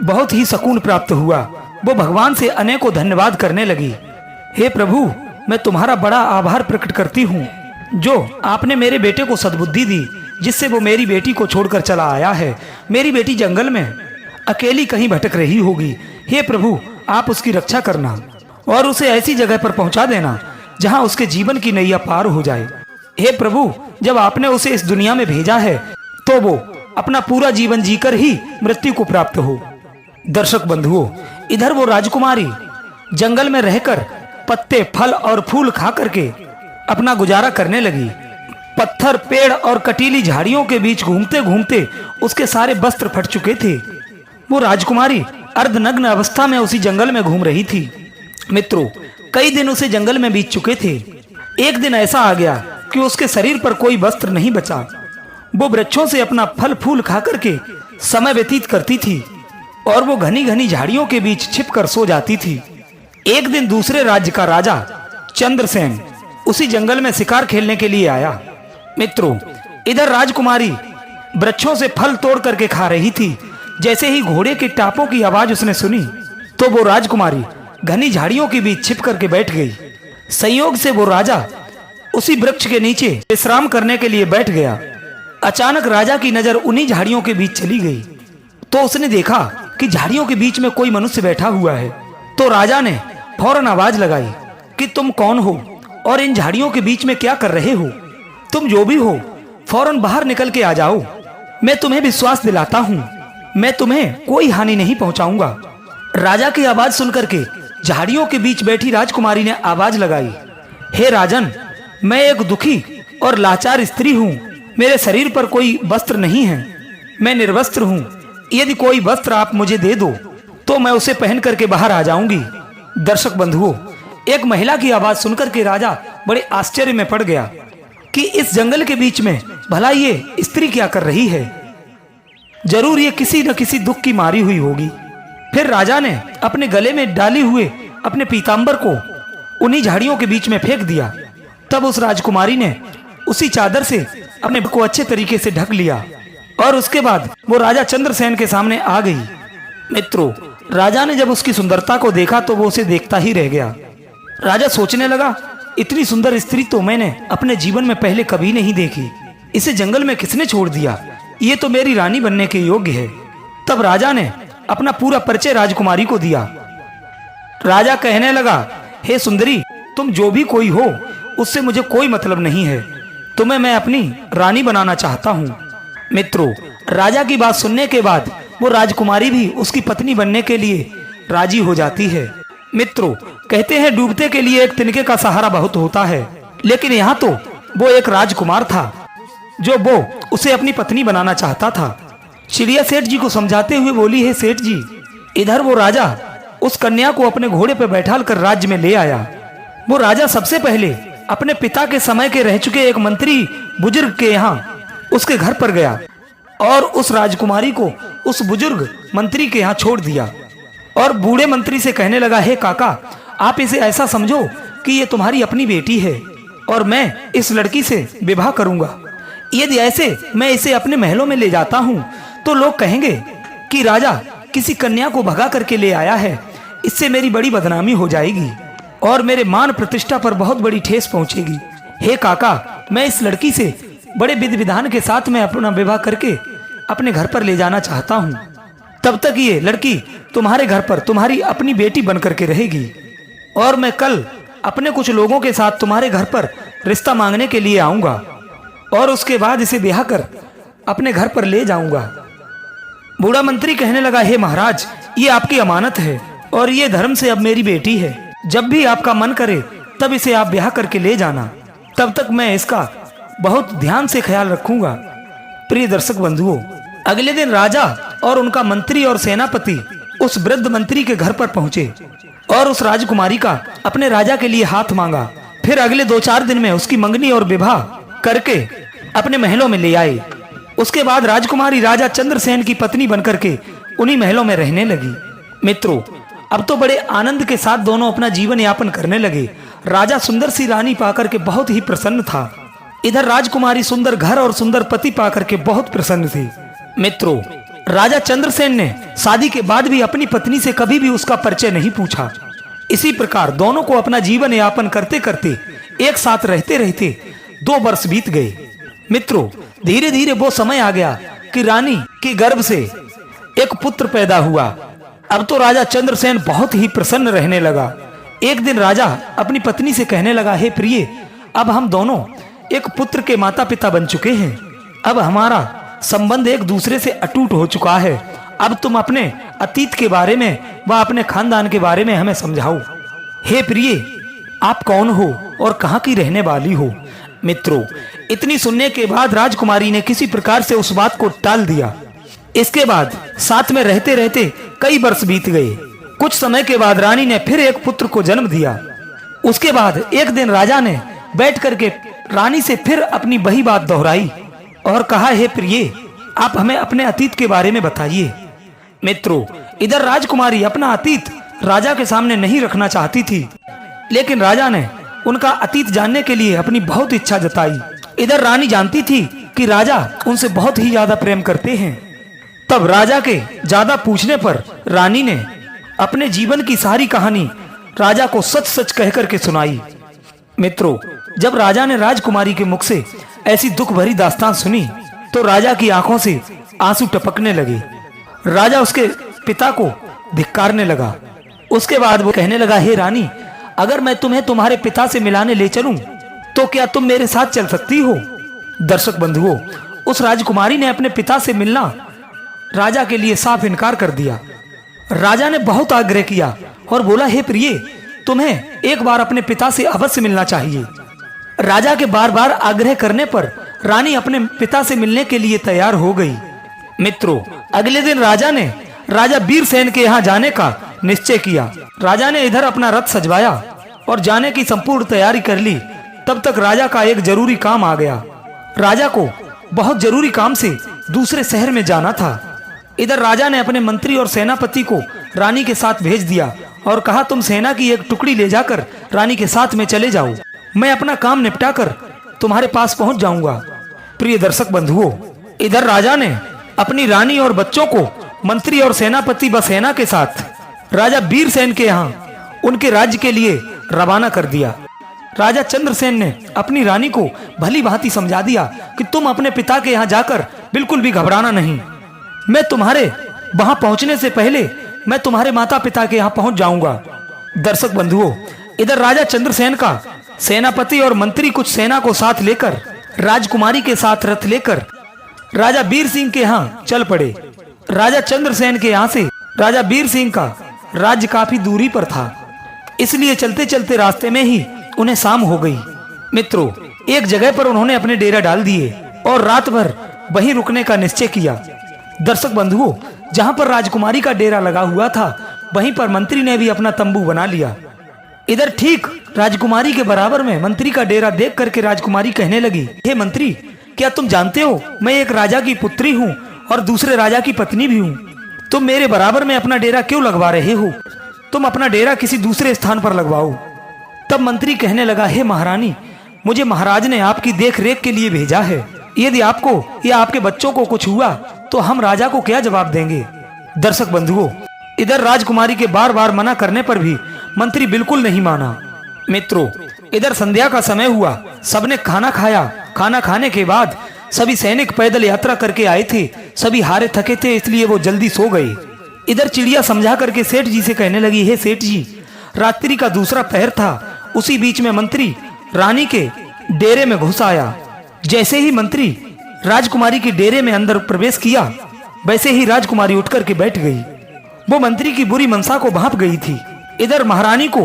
बहुत ही सुकून प्राप्त हुआ। वो भगवान से अनेकों धन्यवाद करने लगी। हे प्रभु, मैं तुम्हारा बड़ा आभार प्रकट करती हूँ जो आपने मेरे बेटे को सद्बुद्धि दी, जिससे वो मेरी बेटी को छोड़कर चला आया है। मेरी बेटी जंगल में अकेली कहीं भटक रही होगी। हे प्रभु, आप उसकी रक्षा करना और उसे ऐसी जगह पर पहुंचा देना जहां उसके जीवन की नैया पार हो जाए। हे प्रभु, जब आपने उसे इस दुनिया में भेजा है तो वो अपना पूरा जीवन जीकर ही मृत्यु को प्राप्त हो। दर्शक बंधुओं, इधर वो राजकुमारी जंगल में रहकर पत्ते, फल और फूल खा करके अपना गुजारा करने लगी। पत्थर, पेड़ और कटीली झाड़ियों के बीच घूमते घूमते उसके सारे वस्त्र फट चुके थे। वो राजकुमारी अर्धनग्न अवस्था में उसी जंगल में घूम रही थी। मित्रों, कई दिन उसे जंगल में बीत चुके थे। एक दिन ऐसा आ गया कि उसके शरीर पर कोई वस्त्र नहीं बचा। वो वृक्षों से अपना फल फूल खा करके समय व्यतीत करती थी और वो घनी घनी झाड़ियों के बीच छिपकर सो जाती थी। एक दिन दूसरे राज्य का राजा चंद्रसेन उसी जंगल में शिकार खेलने के लिए आया। मित्रों, इधर राजकुमारी वृक्षों से फल तोड़ करके खा रही थी। जैसे ही घोड़े के टापों की आवाज उसने सुनी तो वो राजकुमारी घनी झाड़ियों के बीच छिप करके बैठ गई। संयोग से वो राजा उसी वृक्ष के नीचे विश्राम करने के लिए बैठ गया। अचानक राजा की नजर उन्हीं झाड़ियों के बीच चली गई तो उसने देखा कि झाड़ियों के बीच में कोई मनुष्य बैठा हुआ है। तो राजा ने फौरन आवाज लगाई कि तुम कौन हो और इन झाड़ियों के बीच में क्या कर रहे हो? तुम जो भी हो, फौरन बाहर निकल के आ जाओ। मैं तुम्हें विश्वास दिलाता हूँ, मैं तुम्हें कोई हानि नहीं पहुंचाऊंगा। राजा की आवाज सुनकर के झाड़ियों के बीच बैठी राजकुमारी ने आवाज लगाई, हे राजन, मैं एक दुखी और लाचार स्त्री हूँ। मेरे शरीर पर कोई वस्त्र नहीं है, मैं निर्वस्त्र हूँ। यदि कोई वस्त्र आप मुझे दे दो तो मैं उसे पहन करके बाहर आ जाऊंगी। दर्शक बंधुओं, एक महिला की आवाज सुनकर के राजा बड़े आश्चर्य में पड़ गया कि इस जंगल के बीच में भला ये स्त्री क्या कर रही है। जरूर ये किसी न किसी दुख की मारी हुई होगी। फिर राजा ने अपने गले में डाली हुए अपने पीतांबर को उन्हीं झाड़ियों के बीच में फेंक दिया। तब उस राजकुमारी ने उसी चादर से अपने को अच्छे तरीके से ढक लिया और उसके बाद वो राजा चंद्रसेन के सामने आ गई। मित्रों, राजा ने जब उसकी सुंदरता को देखा तो वो उसे देखता ही रह गया। राजा सोचने लगा, इतनी सुंदर स्त्री तो मैंने अपने जीवन में पहले कभी नहीं देखी। इसे जंगल में किसने छोड़ दिया? ये तो मेरी रानी बनने के योग्य है। तब राजा ने अपना पूरा परिचय राजकुमारी को दिया। राजा कहने लगा, हे सुंदरी, तुम जो भी कोई हो उससे मुझे कोई मतलब नहीं है। तुम्हें मैं अपनी रानी बनाना चाहता हूँ। मित्रों, राजा की बात सुनने के बाद वो राजकुमारी भी उसकी पत्नी बनने के लिए राजी हो जाती है। मित्रों, कहते हैं डूबते के लिए एक तिनके का सहारा बहुत होता है, लेकिन यहाँ तो वो एक राजकुमार था जो वो उसे अपनी पत्नी बनाना चाहता था। चिड़िया सेठ जी को समझाते हुए बोली, है सेठ जी, इधर वो राजा उस कन्या को अपने घोड़े पर बैठाल कर राज्य में ले आया। वो राजा सबसे पहले अपने पिता के समय के रह चुके एक मंत्री बुजुर्ग के यहाँ उसके घर पर गया और उस राजकुमारी को उस बुजुर्ग मंत्री के यहाँ छोड़ दिया और बूढ़े मंत्री से कहने लगा, हे काका, आप इसे ऐसा समझो कि ये तुम्हारी अपनी बेटी है और मैं इस लड़की से विवाह करूंगा। यदि ऐसे मैं इसे अपने महलों में ले जाता हूँ तो लोग कहेंगे कि राजा किसी कन्या को भगा करके ले आया है। इससे मेरी बड़ी बदनामी हो जाएगी और मेरे मान प्रतिष्ठा पर बहुत बड़ी ठेस पहुंचेगी। हे काका, मैं इस लड़की से बड़े विधि विधान के साथ में अपना विवाह करके अपने घर पर ले जाना चाहता हूँ। तब तक ये लड़की तुम्हारे घर पर तुम्हारी अपनी बेटी बन करके रहेगी और मैं कल अपने कुछ लोगों के साथ तुम्हारे घर पर रिश्ता मांगने के लिए आऊंगा और उसके बाद इसे ब्याह कर अपने घर पर ले जाऊंगा। बूढ़ा मंत्री कहने लगा, हे महाराज, ये आपकी अमानत है और ये धर्म से अब मेरी बेटी है। जब भी आपका मन करे तब इसे आप ब्याह करके ले जाना, तब तक मैं इसका बहुत ध्यान से ख्याल रखूंगा। प्रिय दर्शक बंधुओं, अगले दिन राजा और उनका मंत्री और सेनापति उस वृद्ध मंत्री के घर पर पहुंचे और उस राजकुमारी का अपने राजा के लिए हाथ मांगा। फिर अगले 2-4 दिन में उसकी मंगनी और विवाह करके अपने महलों में ले आए। उसके बाद राजकुमारी राजा चंद्रसेन की पत्नी बनकर के उन्हीं महलों में रहने लगी। मित्रों, अब तो बड़े आनंद के साथ दोनों अपना जीवन यापन करने लगे। राजा सुंदर सी रानी पाकर के बहुत ही प्रसन्न था। इधर राजकुमारी सुंदर घर और सुंदर पति पाकर के बहुत प्रसन्न थी। मित्रों, राजा चंद्रसेन ने शादी के बाद भी अपनी पत्नी से कभी भी उसका परिचय नहीं पूछा। इसी प्रकार दोनों को अपना जीवन यापन करते करते एक साथ रहते रहते 2 वर्ष बीत गए। मित्रों, धीरे धीरे वो समय आ गया कि रानी के गर्भ से एक पुत्र पैदा हुआ। अब तो राजा चंद्रसेन बहुत ही प्रसन्न रहने लगा। एक दिन राजा अपनी पत्नी से कहने लगा, हे प्रिय, अब हम दोनों एक पुत्र के माता पिता बन चुके हैं। अब हमारा संबंध एक दूसरे से अटूट हो चुका है। अब तुम अपने अतीत के बारे में व अपने खानदान के बारे में हमें समझाओ। हे प्रिय, आप कौन हो और कहाँ की रहने वाली हो? मित्रों, इतनी सुनने के बाद राजकुमारी ने किसी प्रकार से उस बात को टाल दिया। इसके बाद साथ में रहते रहते कई वर्ष बीत गए। कुछ समय के बाद रानी ने फिर एक पुत्र को जन्म दिया। उसके बाद एक दिन राजा ने बैठ करके रानी से फिर अपनी वही बात दोहराई और कहा, हे प्रिय, आप हमें अपने अतीत के बारे में बताइए। मित्रों, इधर राजकुमारी अपना अतीत राजा के सामने नहीं रखना चाहती थी, लेकिन राजा ने उनका अतीत जानने के लिए अपनी बहुत इच्छा जताई। इधर रानी जानती थी कि राजा उनसे बहुत ही ज्यादा प्रेम करते हैं। तब राजा के ज्यादा पूछने पर रानी ने अपने जीवन की सारी कहानी राजा को सच सच कहकर के सुनाई। मित्रों, जब राजा ने राजकुमारी के मुख से ऐसी दुख भरी दास्तान सुनी तो राजा की आंखों से आंसू टपकने लगे। राजा उसके पिता को धिक्कारने लगा। उसके बाद वो कहने लगा, हे रानी, अगर मैं तुम्हें तुम्हारे पिता से मिलाने ले चलूं तो क्या तुम मेरे साथ चल सकती हो? दर्शक बंधुओं, उस राजकुमारी ने अपने पिता से मिलना राजा के लिए साफ इनकार कर दिया। राजा ने बहुत आग्रह किया और बोला, हे प्रिय, तुम्हें एक बार अपने पिता से अवश्य मिलना चाहिए। राजा के बार बार आग्रह करने पर रानी अपने पिता से मिलने के लिए तैयार हो गई। मित्रों, अगले दिन राजा ने राजा वीरसेन के यहाँ जाने का निश्चय किया। राजा ने इधर अपना रथ सजवाया और जाने की संपूर्ण तैयारी कर ली। तब तक राजा का एक जरूरी काम आ गया। राजा को बहुत जरूरी काम से दूसरे शहर में जाना था। इधर राजा ने अपने मंत्री और सेनापति को रानी के साथ भेज दिया और कहा, तुम सेना की एक टुकड़ी ले जाकर रानी के साथ में चले जाओ, मैं अपना काम निपटाकर तुम्हारे पास पहुंच जाऊंगा। प्रिय दर्शक बंधुओं, इधर राजा ने अपनी रानी और बच्चों को मंत्री और सेनापति व सेना के साथ राजा वीरसेन के यहाँ उनके राज्य के लिए रवाना कर दिया। राजा चंद्रसेन ने अपनी रानी को भली भांति समझा दिया कि तुम अपने पिता के यहाँ जाकर बिल्कुल भी घबराना नहीं। मैं तुम्हारे वहां पहुंचने से पहले मैं तुम्हारे माता पिता के यहाँ पहुंच जाऊंगा। दर्शक बंधुओं, इधर राजा चंद्रसेन का सेनापति और मंत्री कुछ सेना को साथ लेकर राजकुमारी के साथ रथ लेकर राजा वीर सिंह के यहाँ चल पड़े। राजा चंद्रसेन के यहाँ से राजा वीर सिंह का राज्य काफी दूरी पर था, इसलिए चलते चलते रास्ते में ही उन्हें शाम हो गई। मित्रों, एक जगह पर उन्होंने अपने डेरा डाल दिए और रात भर वहीं रुकने का निश्चय किया। दर्शक बंधुओं, जहां पर राजकुमारी का डेरा लगा हुआ था, वहीं पर मंत्री ने भी अपना तंबू बना लिया। इधर ठीक राजकुमारी के बराबर में मंत्री का डेरा देख करके राजकुमारी कहने लगी, हे मंत्री, क्या तुम जानते हो मैं एक राजा की पुत्री हूँ और दूसरे राजा की पत्नी भी हूँ। तुम मेरे बराबर में अपना डेरा क्यों लगवा रहे हो? तुम अपना डेरा किसी दूसरे स्थान पर लगवाओ। तब मंत्री कहने लगा, हे महारानी, मुझे महाराज ने आपकी देख रेख के लिए भेजा है। यदि आपको या आपके बच्चों को कुछ हुआ तो हम राजा को क्या जवाब देंगे। दर्शक बंधुओं, इधर राजकुमारी के बार बार मना करने पर भी मंत्री बिल्कुल नहीं माना। मित्रों, इधर संध्या का समय हुआ, सबने खाना खाया। खाना खाने के बाद सभी सैनिक पैदल यात्रा करके आए थे। सभी हारे थके थे, इसलिए वो जल्दी सो गए। इधर चिड़िया समझा करके सेठ जी से कहने लगी, हे सेठ जी, रात्रि का दूसरा पहर था। उसी बीच में मंत्री रानी के डेरे में घुस आया। जैसे ही मंत्री राजकुमारी के डेरे में अंदर प्रवेश किया, वैसे ही राजकुमारी उठ करके बैठ गई। वो मंत्री की बुरी मनसा को भांप गई थी। इधर महारानी को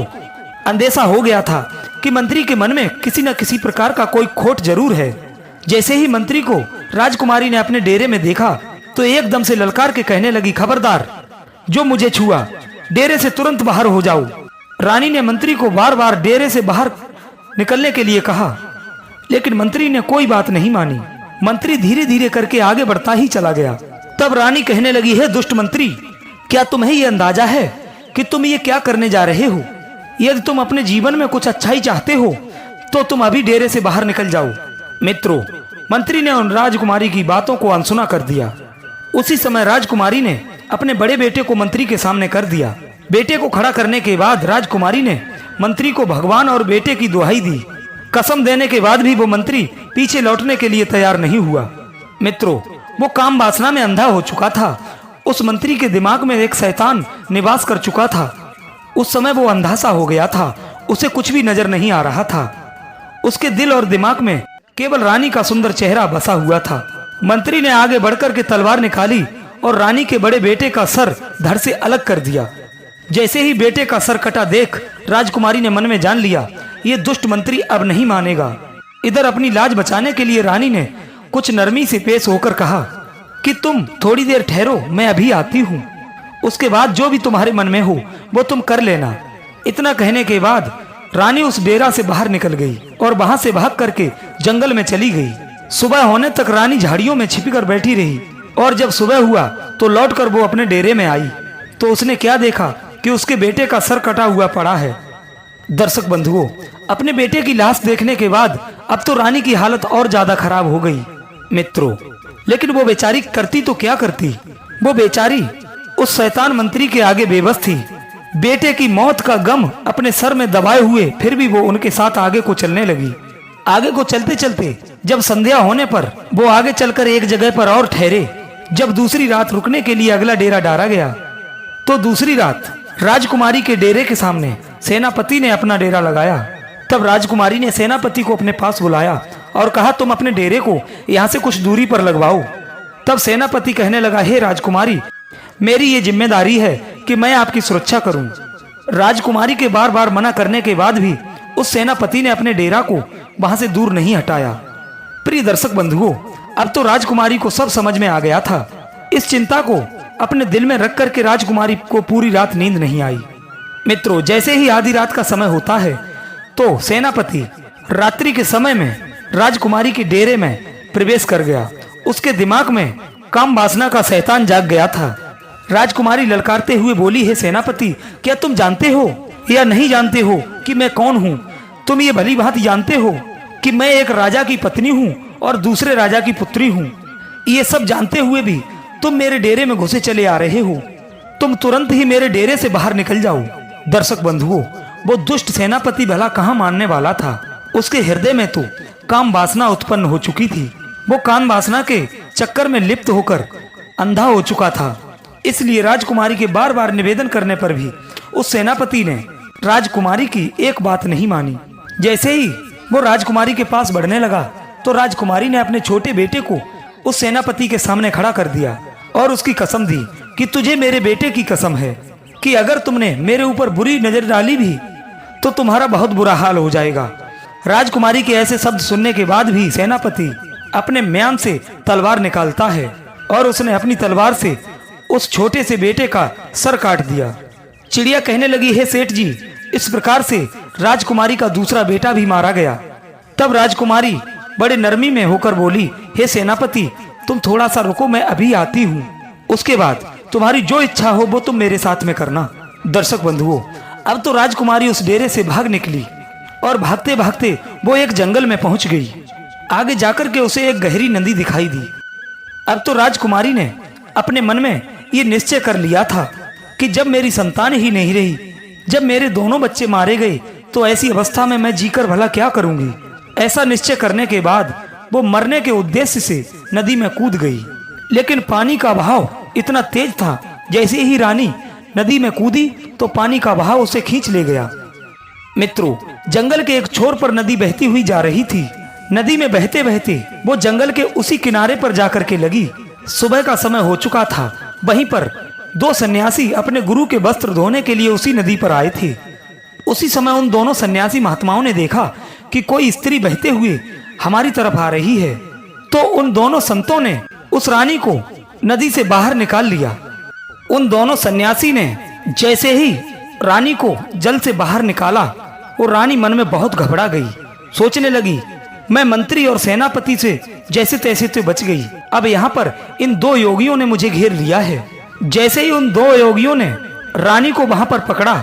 अंदेशा हो गया था कि मंत्री के मन में किसी न किसी प्रकार का कोई खोट जरूर है। जैसे ही मंत्री को राजकुमारी ने अपने डेरे में देखा तो एकदम से ललकार के कहने लगी, खबरदार, जो मुझे छुआ डेरे से तुरंत बाहर हो जाओ। रानी ने मंत्री को बार बार डेरे से बाहर निकलने के लिए कहा, लेकिन मंत्री ने कोई बात नहीं मानी। मंत्री धीरे धीरे करके आगे बढ़ता ही चला गया। तब रानी कहने लगी, हे दुष्ट मंत्री, क्या तुम्हें ये अंदाजा है कि तुम ये क्या करने जा रहे हो? यदि तुम अपने जीवन में कुछ अच्छाई चाहते हो तो तुम अभी डेरे से बाहर निकल जाओ। मित्रों, मंत्री ने उन राजकुमारी की बातों को अनसुना कर दिया। उसी समय राजकुमारी ने अपने बड़े बेटे को मंत्री के सामने कर दिया। बेटे को खड़ा करने के बाद राजकुमारी ने मंत्री को भगवान और बेटे की दुहाई दी। कसम देने के बाद भी वो मंत्री पीछे लौटने के लिए तैयार नहीं हुआ। मित्रों, वो काम वासना में अंधा हो चुका था। उस मंत्री के दिमाग में एक शैतान निवास कर चुका था। उस समय वो अंधा सा हो गया था, उसे कुछ भी नजर नहीं आ रहा था। उसके दिल और दिमाग में केवल रानी का सुंदर चेहरा बसा हुआ था। मंत्री ने आगे बढ़कर के तलवार निकाली और रानी के बड़े बेटे का सर धड़ से अलग कर दिया। जैसे ही बेटे का सर कटा देख राजकुमारी ने मन में जान लिया, ये दुष्ट मंत्री अब नहीं मानेगा। इधर अपनी लाज बचाने के लिए रानी ने कुछ नरमी से पेश होकर कहा कि तुम थोड़ी देर ठहरो, मैं अभी आती हूँ। उसके बाद जो भी तुम्हारे मन में हो वो तुम कर लेना। इतना कहने के बाद रानी उस डेरा से बाहर निकल गई और वहां से भाग करके जंगल में चली गई। सुबह होने तक रानी झाड़ियों में छिपकर बैठी रही और जब सुबह हुआ तो लौटकर वो अपने डेरे में आई तो उसने क्या देखा कि उसके बेटे का सर कटा हुआ पड़ा है। दर्शक बंधुओं, अपने बेटे की लाश देखने के बाद अब तो रानी की हालत और ज्यादा खराब हो गई। मित्रों, लेकिन वो बेचारी करती तो क्या करती। वो बेचारी उस शैतान मंत्री के आगे बेबस थी। बेटे की मौत का गम अपने सर में दबाए हुए फिर भी वो उनके साथ आगे को चलने लगी। आगे को चलते चलते जब संध्या होने पर वो आगे चलकर एक जगह पर और ठहरे। जब दूसरी रात रुकने के लिए अगला डेरा डाला गया तो दूसरी रात राजकुमारी के डेरे के सामने सेनापति ने अपना डेरा लगाया। तब राजकुमारी ने सेनापति को अपने पास बुलाया और कहा तुम अपने डेरे को यहाँ से कुछ दूरी पर लगवाओ। तब सेनापति कहने लगा, हे राजकुमारी, मेरी ये जिम्मेदारी है कि मैं आपकी सुरक्षा करूं। राजकुमारी के बार बार मना करने के बाद भी उस सेनापति ने अपने डेरा को वहां से दूर नहीं हटाया। प्रिय दर्शक बंधुओं, अब तो राजकुमारी को सब समझ में आ गया था। इस चिंता को अपने दिल में रख करके राजकुमारी को पूरी रात नींद नहीं आई। मित्रों, जैसे ही आधी रात का समय होता है तो सेनापति रात्रि के समय में राजकुमारी के डेरे में प्रवेश कर गया। उसके दिमाग में काम वासना का शैतान जाग गया था। राजकुमारी ललकारते हुए बोली, हे सेनापति, क्या तुम जानते हो या नहीं जानते हो कि मैं कौन हूँ? तुम ये भली भांति जानते हो कि मैं एक राजा की पत्नी हूँ और दूसरे राजा की पुत्री हूँ। ये सब जानते हुए भी तुम मेरे डेरे में घुसे चले आ रहे हो। तुम तुरंत ही मेरे डेरे से बाहर निकल जाओ। दर्शक बंधुओं, वो दुष्ट सेनापति भला कहाँ मानने वाला था। उसके हृदय में तो काम वासना उत्पन्न हो चुकी थी। वो काम वासना के चक्कर में लिप्त होकर अंधा हो चुका था। इसलिए राजकुमारी के बार बार निवेदन करने पर भी उस सेनापति ने राजकुमारी की एक बात नहीं मानी। जैसे ही वो राजकुमारी के पास बढ़ने लगा तो राजकुमारी ने अपने छोटे बेटे को उस सेनापति के सामने खड़ा कर दिया और उसकी कसम दी कि तुझे मेरे बेटे की कसम है कि अगर तुमने मेरे ऊपर बुरी नजर डाली भी तो तुम्हारा बहुत बुरा हाल हो जाएगा। राजकुमारी के ऐसे शब्द सुनने के बाद भी सेनापति अपने म्यान से तलवार निकालता है और उसने अपनी तलवार से उस छोटे से बेटे का सर काट दिया। चिड़िया कहने लगी, हे सेठ जी, इस प्रकार से राजकुमारी का दूसरा बेटा भी मारा गया। तब राजकुमारी बड़े नरमी में होकर बोली, हे सेनापति, तुम थोड़ा सा रुको, मैं अभी आती हूँ। उसके बाद तुम्हारी जो इच्छा हो वो तुम मेरे साथ में करना। दर्शक बंधुओं, अब तो राजकुमारी उस डेरे से भाग निकली और भागते भागते वो एक जंगल में पहुंच गई। आगे जाकर के उसे एक गहरी नदी दिखाई दी। अब तो राजकुमारी ने अपने मन में ये निश्चय कर लिया था कि जब मेरी संतान ही नहीं रही, जब मेरे दोनों बच्चे मारे गए, तो ऐसी अवस्था में मैं जीकर भला क्या करूंगी। ऐसा निश्चय करने के बाद वो मरने के उद्देश्य से नदी में कूद गई। लेकिन पानी का बहाव इतना तेज था, जैसे ही रानी नदी में कूदी तो पानी का बहाव उसे खींच ले गया। मित्रों, जंगल के एक छोर पर नदी बहती हुई जा रही थी। नदी में बहते बहते वो जंगल के उसी किनारे पर जाकर के लगी। सुबह का समय हो चुका था। वहीं पर दो सन्यासी अपने गुरु के वस्त्र धोने के लिए उसी नदी पर आए थे। उसी समय उन दोनों सन्यासी महात्माओं ने देखा कि कोई स्त्री बहते हुए हमारी तरफ आ रही है। तो उन दोनों संतों ने उस रानी को नदी से बाहर निकाल लिया। उन दोनों सन्यासी ने जैसे ही रानी को जल से बाहर निकाला, वो रानी मन में बहुत घबरा गई। सोचने लगी, मैं मंत्री और सेनापति से जैसे तैसे तो बच गई, अब यहाँ पर इन दो योगियों ने मुझे घेर लिया है। जैसे ही उन दो योगियों ने रानी को वहां पर पकड़ा,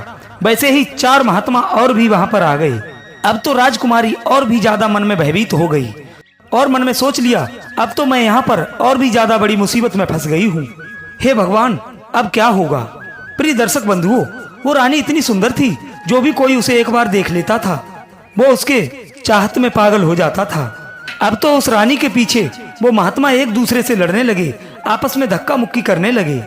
वैसे ही चार महात्मा और भी वहां पर आ गए। अब तो राजकुमारी और भी ज्यादा मन में भयभीत हो गई और मन में सोच लिया, अब तो मैं यहाँ पर और भी ज्यादा बड़ी मुसीबत में फंस गई हूँ। हे भगवान, अब क्या होगा। प्रिय दर्शक बंधुओं, वो रानी इतनी सुंदर थी, जो भी कोई उसे एक बार देख लेता था वो उसके चाहत में पागल हो जाता था। अब तो उस रानी के पीछे वो महात्मा एक दूसरे से लड़ने लगे, आपस में धक्का मुक्की करने लगे।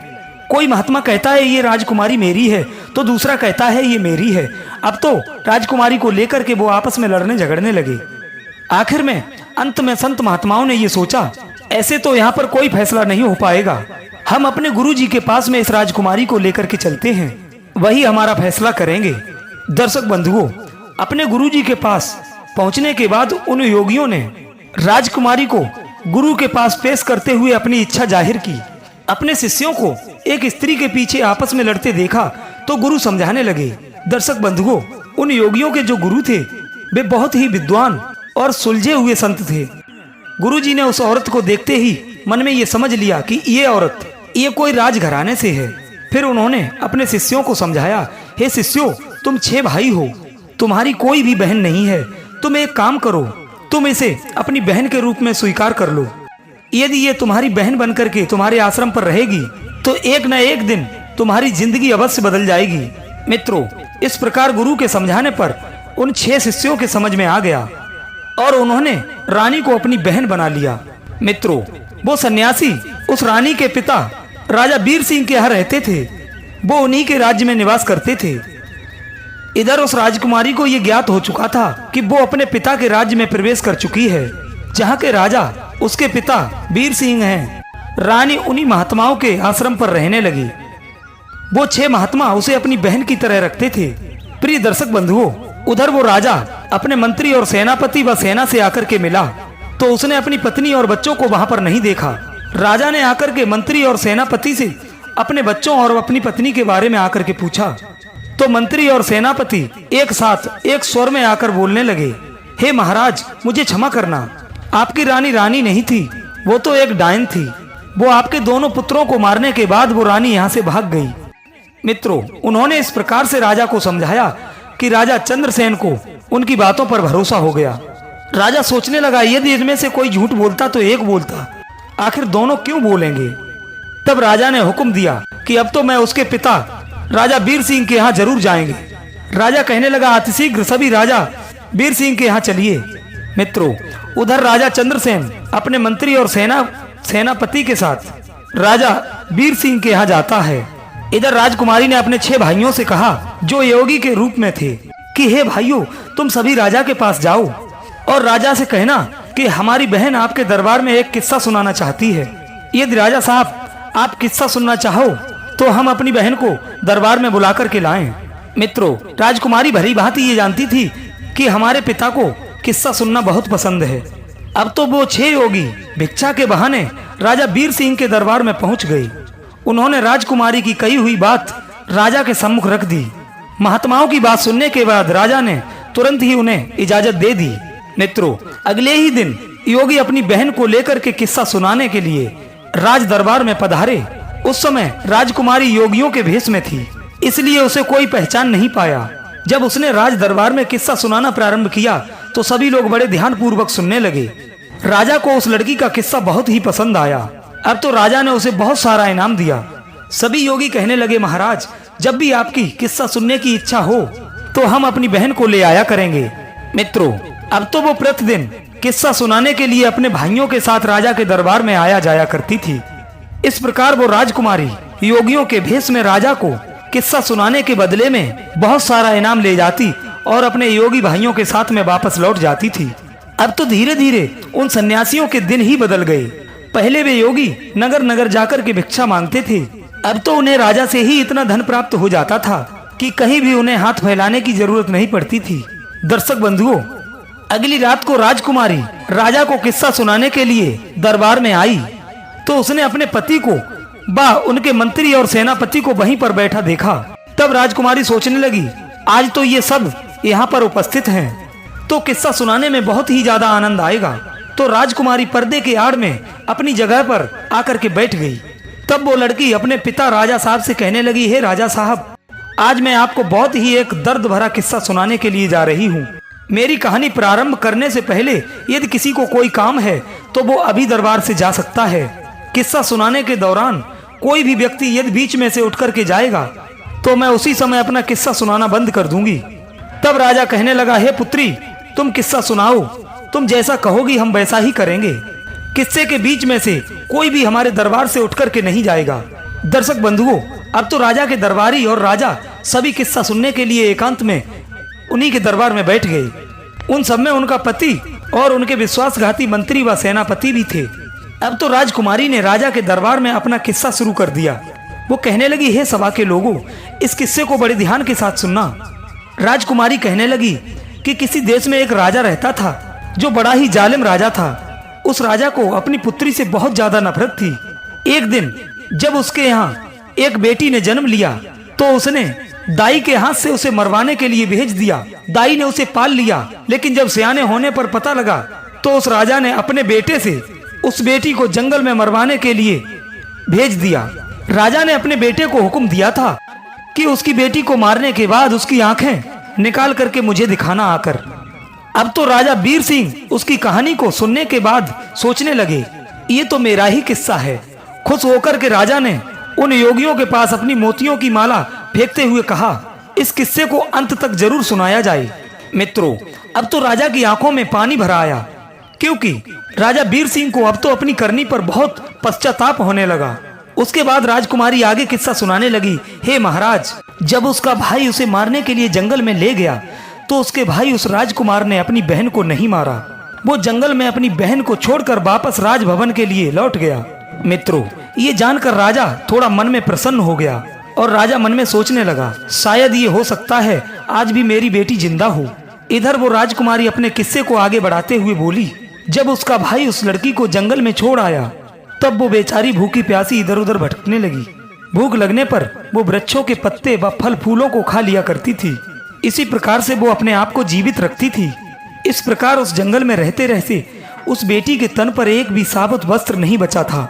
कोई महात्मा कहता है ये राजकुमारी मेरी है, तो दूसरा कहता है ये मेरी है। अब तो राजकुमारी को लेकर के वो आपस में लड़ने झगड़ने लगे। आखिर में अंत में संत महात्माओं ने ये सोचा, ऐसे तो यहाँ पर कोई फैसला नहीं हो पाएगा, हम अपने गुरु जी के पास में इस राजकुमारी को लेकर के चलते हैं, वही हमारा फैसला करेंगे। दर्शक बंधुओं, अपने गुरु जी के पास पहुंचने के बाद उन योगियों ने राजकुमारी को गुरु के पास पेश करते हुए अपनी इच्छा जाहिर की। अपने शिष्यों को एक स्त्री के पीछे आपस में लड़ते देखा तो गुरु समझाने लगे। दर्शक बंधुओं, उन योगियों के जो गुरु थे वे बहुत ही विद्वान और सुलझे हुए संत थे। गुरु जी ने उस औरत को देखते ही मन में ये समझ लिया कि ये औरत ये कोई राजघराने से है। फिर उन्होंने अपने शिष्यों को समझाया, हे शिष्यों, तुम 6 भाई हो, तुम्हारी कोई भी बहन नहीं है। तुम एक काम करो, तुम इसे अपनी बहन के रूप में स्वीकार कर लो। यदि ये तुम्हारी बहन बनकर के तुम्हारे आश्रम पर रहेगी तो एक न एक दिन तुम्हारी जिंदगी अवश्य बदल जाएगी। मित्रों, इस प्रकार गुरु के समझाने पर उन 6 शिष्यों के समझ में आ गया और उन्होंने रानी को अपनी बहन बना लिया। मित्रों, वो सन्यासी उस रानी के पिता राजा वीर सिंह के यहाँ रहते थे। वो उन्हीं के राज्य में निवास करते थे। इधर उस राजकुमारी को ये ज्ञात हो चुका था कि वो अपने पिता के राज्य में प्रवेश कर चुकी है। जहाँ के राजा उसके पिता वीर सिंह हैं। रानी उन्हीं महात्माओं के आश्रम पर रहने लगी। वो 6 महात्मा उसे अपनी बहन की तरह रखते थे। प्रिय दर्शक बंधुओं, उधर वो राजा अपने मंत्री और सेनापति व सेना से आकर के मिला तो उसने अपनी पत्नी और बच्चों को वहां पर नहीं देखा। राजा ने आकर के मंत्री और सेनापति से अपने बच्चों और अपनी पत्नी के बारे में आकर के पूछा तो मंत्री और सेनापति एक साथ एक स्वर में आकर बोलने लगे, हे महाराज, मुझे क्षमा करना, आपकी रानी नहीं थी, वो तो एक डायन थी। वो आपके दोनों पुत्रों को मारने के बाद वो रानी यहाँ से भाग गई। मित्रों, उन्होंने इस प्रकार से राजा को समझाया कि राजा चंद्रसेन को उनकी बातों पर भरोसा हो गया। राजा सोचने लगा, यदि इनमें से कोई झूठ बोलता तो एक बोलता, आखिर दोनों क्यों बोलेंगे। तब राजा ने हुक्म दिया कि अब तो मैं उसके पिता राजा वीर सिंह के यहाँ जरूर जाएंगे। राजा कहने लगा, अतिशीघ्र सभी राजा वीर सिंह के यहाँ चलिए। मित्रों, उधर राजा चंद्रसेन अपने मंत्री और सेनापति के साथ राजा वीर सिंह के यहाँ जाता है। इधर राजकुमारी ने अपने 6 भाइयों से कहा, जो योगी के रूप में थे, कि हे भाइयों, तुम सभी राजा के पास जाओ और राजा से कहना कि हमारी बहन आपके दरबार में एक किस्सा सुनाना चाहती है। यदि राजा साहब आप किस्सा सुनना चाहो तो हम अपनी बहन को दरबार में बुला कर के लाएं। मित्रों, राजकुमारी भली भांति ये जानती थी कि हमारे पिता को किस्सा सुनना बहुत पसंद है। अब तो वो 6 योगी भिक्षा के बहाने राजा वीर सिंह के दरबार में पहुंच गए। उन्होंने राजकुमारी की कही हुई बात राजा के सम्मुख रख दी। महात्माओं की बात सुनने के बाद राजा ने तुरंत ही उन्हें इजाजत दे दी। मित्रों, अगले ही दिन योगी अपनी बहन को लेकर के किस्सा सुनाने के लिए राज दरबार में पधारे। उस समय राजकुमारी योगियों के भेष में थी, इसलिए उसे कोई पहचान नहीं पाया। जब उसने राज दरबार में किस्सा सुनाना प्रारंभ किया तो सभी लोग बड़े ध्यान पूर्वक सुनने लगे। राजा को उस लड़की का किस्सा बहुत ही पसंद आया। अब तो राजा ने उसे बहुत सारा इनाम दिया। सभी योगी कहने लगे, महाराज, जब भी आपकी किस्सा सुनने की इच्छा हो तो हम अपनी बहन को ले आया करेंगे। मित्रों, अब तो वो प्रतिदिन किस्सा सुनाने के लिए अपने भाइयों के साथ राजा के दरबार में आया जाया करती थी। इस प्रकार वो राजकुमारी योगियों के भेष में राजा को किस्सा सुनाने के बदले में बहुत सारा इनाम ले जाती और अपने योगी भाइयों के साथ में वापस लौट जाती थी। अब तो धीरे धीरे उन सन्यासियों के दिन ही बदल गए। पहले वे योगी नगर नगर जाकर के भिक्षा मांगते थे, अब तो उन्हें राजा से ही इतना धन प्राप्त हो जाता था कि कहीं भी उन्हें हाथ फैलाने की जरूरत नहीं पड़ती थी। दर्शक बंधुओं, अगली रात को राजकुमारी राजा को किस्सा सुनाने के लिए दरबार में आई तो उसने अपने पति को उनके मंत्री और सेनापति को वहीं पर बैठा देखा। तब राजकुमारी सोचने लगी, आज तो ये सब यहाँ पर उपस्थित हैं, तो किस्सा सुनाने में बहुत ही ज्यादा आनंद आएगा। तो राजकुमारी पर्दे के आड़ में अपनी जगह पर आकर के बैठ गई। तब वो लड़की अपने पिता राजा साहब से कहने लगी, हे राजा साहब, आज मैं आपको बहुत ही एक दर्द भरा किस्सा सुनाने के लिए जा रही हूँ। मेरी कहानी प्रारंभ करने से पहले यदि किसी को कोई काम है तो वो अभी दरबार से जा सकता है। किस्सा सुनाने के दौरान कोई भी व्यक्ति यदि बीच में से उठ करके जाएगा तो मैं उसी समय अपना किस्सा सुनाना बंद कर दूंगी। तब राजा कहने लगा, हे पुत्री, तुम किस्सा सुनाओ, तुम जैसा कहोगी हम वैसा ही करेंगे। किस्से के बीच में से कोई भी हमारे दरबार से उठ करके नहीं जाएगा। दर्शक बंधुओं, अब तो राजा के दरबारी और राजा सभी किस्सा सुनने के लिए एकांत में उन्हीं के दरबार में बैठ गए। उन सब में उनका पति और उनके विश्वासघाती मंत्री व सेनापति भी थे। अब तो राजकुमारी ने राजा के दरबार में अपना किस्सा शुरू कर दिया। वो कहने लगी, हे सभा के लोगों, इस किस्से को बड़े ध्यान के साथ सुनना। राजकुमारी कहने लगी कि किसी देश में एक राजा रहता था जो बड़ा ही जालिम राजा था। उस राजा को अपनी पुत्री से बहुत ज्यादा नफरत थी। एक दिन जब उसके यहाँ एक बेटी ने जन्म लिया तो उसने दाई के हाथ से उसे मरवाने के लिए भेज दिया। दाई ने उसे पाल लिया, लेकिन जब सयाने होने पर पता लगा तो उस राजा ने अपने बेटे से उस बेटी को जंगल में मरवाने के लिए भेज दिया। राजा ने अपने बेटे को हुक्म दिया था कि उसकी बेटी को मारने के बाद उसकी आंखें निकाल करके मुझे दिखाना आकर। अब तो राजा वीर सिंह उसकी कहानी को सुनने के बाद सोचने लगे, ये तो मेरा ही किस्सा है। खुश होकर के राजा ने उन योगियों के पास अपनी मोतियों की माला फेंकते हुए कहा, इस किस्से को अंत तक जरूर सुनाया जाए। मित्रों, अब तो राजा की आंखों में पानी भरा आया, क्योंकि राजा वीर सिंह को अब तो अपनी करनी पर बहुत पश्चाताप होने लगा। उसके बाद राजकुमारी आगे किस्सा सुनाने लगी, हे महाराज, जब उसका भाई उसे मारने के लिए जंगल में ले गया तो उसके भाई उस राजकुमार ने अपनी बहन को नहीं मारा। वो जंगल में अपनी बहन को छोड़कर वापस राजभवन के लिए लौट गया। मित्रों, ये जानकर राजा थोड़ा मन में प्रसन्न हो गया और राजा मन में सोचने लगा, शायद ये हो सकता है आज भी मेरी बेटी जिंदा हो। इधर वो राजकुमारी अपने किस्से को आगे बढ़ाते हुए बोली, जब उसका भाई उस लड़की को जंगल में छोड़ आया तब वो बेचारी भूखी प्यासी इधर उधर भटकने लगी। भूख लगने पर वो वृक्षों के पत्ते व फल फूलों को खा लिया करती थी। इसी प्रकार से वो अपने आप को जीवित रखती थी। इस प्रकार उस जंगल में रहते रहते उस बेटी के तन पर एक भी साबुत वस्त्र नहीं बचा था।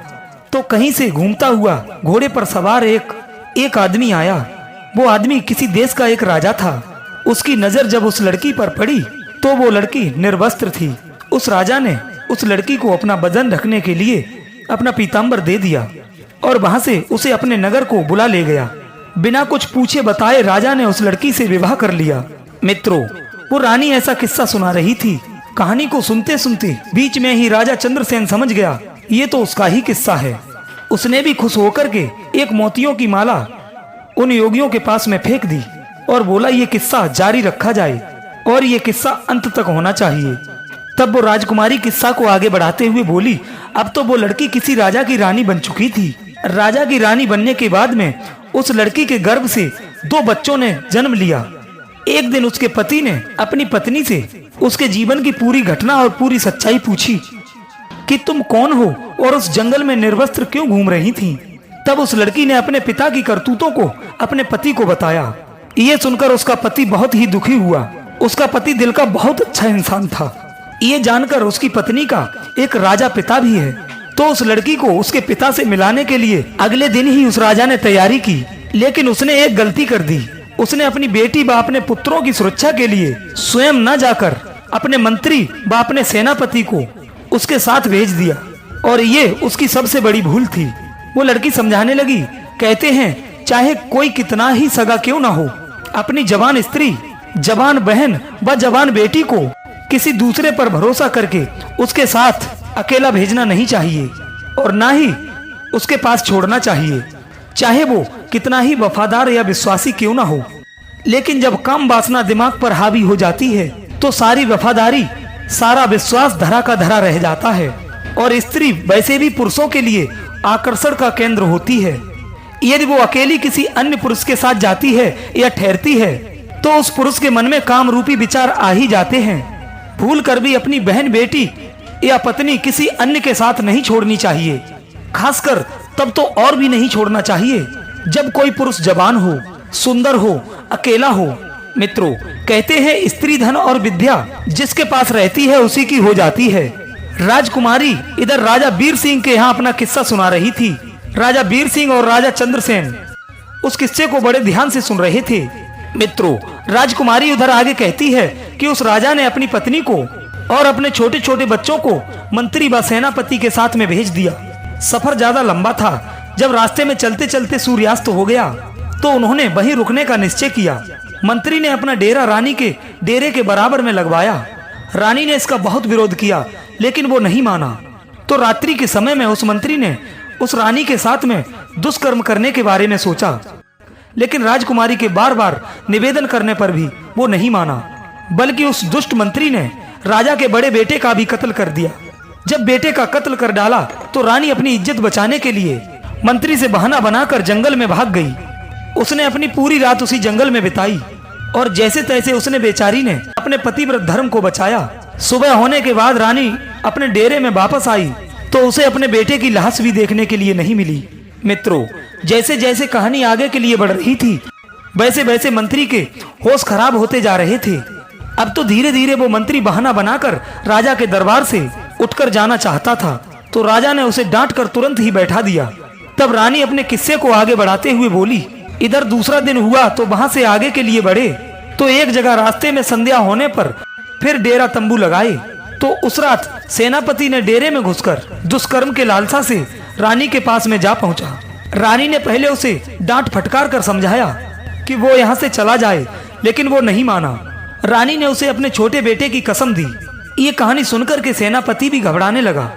तो कहीं से घूमता हुआ घोड़े पर सवार एक आदमी आया। वो आदमी किसी देश का एक राजा था। उसकी नजर जब उस लड़की पर पड़ी तो वो लड़की निर्वस्त्र थी। उस राजा ने उस लड़की को अपना बदन ढकने के लिए अपना पीताम्बर दे दिया और वहां से उसे अपने नगर को बुला ले गया। बिना कुछ पूछे बताए राजा ने उस लड़की से विवाह कर लिया। मित्रों, वो रानी ऐसा किस्सा सुना रही थी। कहानी को सुनते सुनते बीच में ही राजा चंद्रसेन समझ गया ये तो उसका ही किस्सा है। उसने भी खुश होकर के एक मोतियों की माला उन योगियों के पास में फेंक दी और बोला, ये किस्सा जारी रखा जाए और ये किस्सा अंत तक होना चाहिए। तब वो राजकुमारी किस्सा को आगे बढ़ाते हुए बोली, अब तो वो लड़की किसी राजा की रानी बन चुकी थी। राजा की रानी बनने के बाद में उस लड़की के गर्भ से 2 बच्चों ने जन्म लिया। एक दिन उसके पति ने अपनी पत्नी से उसके जीवन की पूरी घटना और पूरी सच्चाई पूछी कि तुम कौन हो और उस जंगल में निर्वस्त्र क्यों घूम रही थी। तब उस लड़की ने अपने पिता की करतूतों को अपने पति को बताया। ये सुनकर उसका पति बहुत ही दुखी हुआ। उसका पति दिल का बहुत अच्छा इंसान था। ये जानकर उसकी पत्नी का एक राजा पिता भी है। तो उस लड़की को उसके पिता से मिलाने के लिए अगले दिन ही उस राजा ने तैयारी की। लेकिन उसने एक गलती कर दी। उसने अपनी बेटी व अपने पुत्रों की सुरक्षा के लिए स्वयं न जाकर अपने मंत्री व अपने सेनापति को उसके साथ भेज दिया और ये उसकी सबसे बड़ी भूल थी। वो लड़की समझाने लगी, कहते हैं चाहे कोई कितना ही सगा क्यों ना हो, अपनी जवान स्त्री, जवान बहन व जवान बेटी को किसी दूसरे पर भरोसा करके उसके साथ अकेला भेजना नहीं चाहिए और ना ही उसके पास छोड़ना चाहिए, चाहे वो कितना ही वफादार या विश्वासी क्यों ना हो। लेकिन जब काम वासना दिमाग पर हावी हो जाती है तो सारी वफादारी, सारा विश्वास धरा का धरा रह जाता है और स्त्री वैसे भी पुरुषों के लिए आकर्षण का केंद्र होती है। यदि वो अकेली किसी अन्य पुरुष के साथ जाती है या ठहरती है तो उस पुरुष के मन में काम रूपी विचार आ ही जाते हैं। भूल कर भी अपनी बहन, बेटी या पत्नी किसी अन्य के साथ नहीं छोड़नी चाहिए। खासकर तब तो और भी नहीं छोड़ना चाहिए जब कोई पुरुष जवान हो, सुंदर हो, अकेला हो। मित्रों, कहते हैं स्त्री धन और विद्या जिसके पास रहती है उसी की हो जाती है। राजकुमारी इधर राजा वीर सिंह के यहाँ अपना किस्सा सुना रही थी। राजा वीर सिंह और राजा चंद्रसेन उस किस्से को बड़े ध्यान से सुन रहे थे। मित्रों, राजकुमारी उधर आगे कहती है कि उस राजा ने अपनी पत्नी को और अपने छोटे छोटे बच्चों को मंत्री व सेनापति के साथ में भेज दिया। सफर ज्यादा लंबा था। जब रास्ते में चलते चलते सूर्यास्त हो गया तो उन्होंने वहीं रुकने का निश्चय किया। मंत्री ने अपना डेरा रानी के डेरे के बराबर में लगवाया। रानी ने इसका बहुत विरोध किया लेकिन वो नहीं माना। तो रात्रि के समय में उस मंत्री ने उस रानी के साथ में दुष्कर्म करने के बारे में सोचा, लेकिन राजकुमारी के बार बार निवेदन करने पर भी वो नहीं माना, बल्कि उस दुष्ट मंत्री ने राजा के बड़े बेटे का भी कत्ल कर दिया। जब बेटे का कत्ल कर डाला तो रानी अपनी इज्जत बचाने के लिए मंत्री से बहाना बनाकर जंगल में भाग गई। उसने अपनी पूरी रात उसी जंगल में बिताई और जैसे तैसे उसने बेचारी ने अपने पतिव्रत धर्म को बचाया। सुबह होने के बाद रानी अपने डेरे में वापस आई तो उसे अपने बेटे की लाश भी देखने के लिए नहीं मिली। मित्रों, जैसे जैसे कहानी आगे के लिए बढ़ रही थी वैसे वैसे मंत्री के होश खराब होते जा रहे थे। अब तो धीरे धीरे वो मंत्री बहाना बनाकर राजा के दरबार से उठकर जाना चाहता था तो राजा ने उसे डांट कर तुरंत ही बैठा दिया। तब रानी अपने किस्से को आगे बढ़ाते हुए बोली, इधर दूसरा दिन हुआ तो वहां से आगे के लिए बढ़े तो एक जगह रास्ते में संध्या होने पर फिर डेरा तंबू लगाए। तो उस रात सेनापति ने डेरे में घुसकर दुष्कर्म के लालसा से रानी के पास में जा पहुंचा। रानी ने पहले उसे डांट फटकार कर समझाया कि वो यहाँ से चला जाए, लेकिन वो नहीं माना। रानी ने उसे अपने छोटे बेटे की कसम दी। ये कहानी सुनकर के सेनापति भी घबराने लगा,